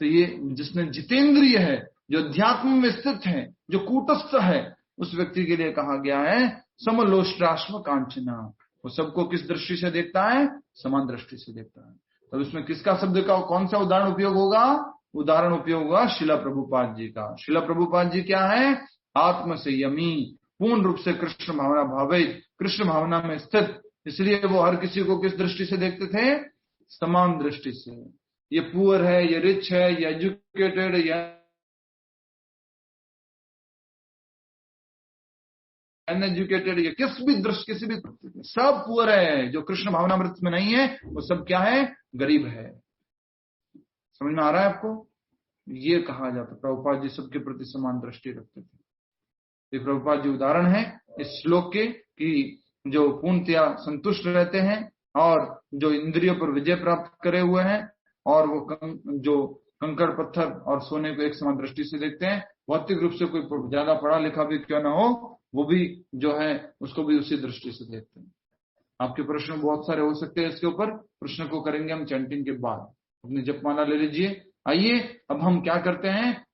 तो ये जिसने जितेंद्रिय है, जो अध्यात्म में स्थित है, जो कूटस्थ है, उस व्यक्ति के लिए कहा गया है समलोष्टाश्म कांचना। वो सबको किस दृष्टि से देखता है? समान दृष्टि से देखता है। तब इसमें किसका शब्द का कौन सा उदाहरण उपयोग होगा? उदाहरण उपयोग होगा शिला प्रभुपाद जी का। शिला प्रभुपाद जी क्या है? आत्म संयमी, पूर्ण रूप से कृष्ण भावना भावित, कृष्ण भावना में स्थित। इसलिए वो हर किसी को किस दृष्टि से देखते थे? समान दृष्टि से। ये पुअर है, ये रिच है, ये एजुकेटेड है, या अनएजुकेटेड, ये किसी भी सब पुअर है। जो कृष्ण भावनामृत में नहीं है वो सब क्या है? गरीब है। समझ में आ रहा है आपको? ये कहा जाता। प्रभुपाद जी सबके प्रति समान दृष्टि रखते थे। ये प्रभुपाद जी उदाहरण है इस श्लोक के, कि जो पूर्णतया संतुष्ट रहते हैं और जो इंद्रियों पर विजय प्राप्त करे हुए हैं, और वो जो कंकड़ पत्थर और सोने को एक समान दृष्टि से देखते हैं। भौतिक रूप से कोई ज्यादा पढ़ा लिखा भी क्यों ना हो, वो भी जो है उसको भी उसी दृष्टि से देखते हैं। आपके प्रश्न बहुत सारे हो सकते हैं इसके ऊपर। प्रश्न को करेंगे हम चैंटिंग के बाद। अपनी जपमाला ले लीजिए। आइए अब हम क्या करते हैं?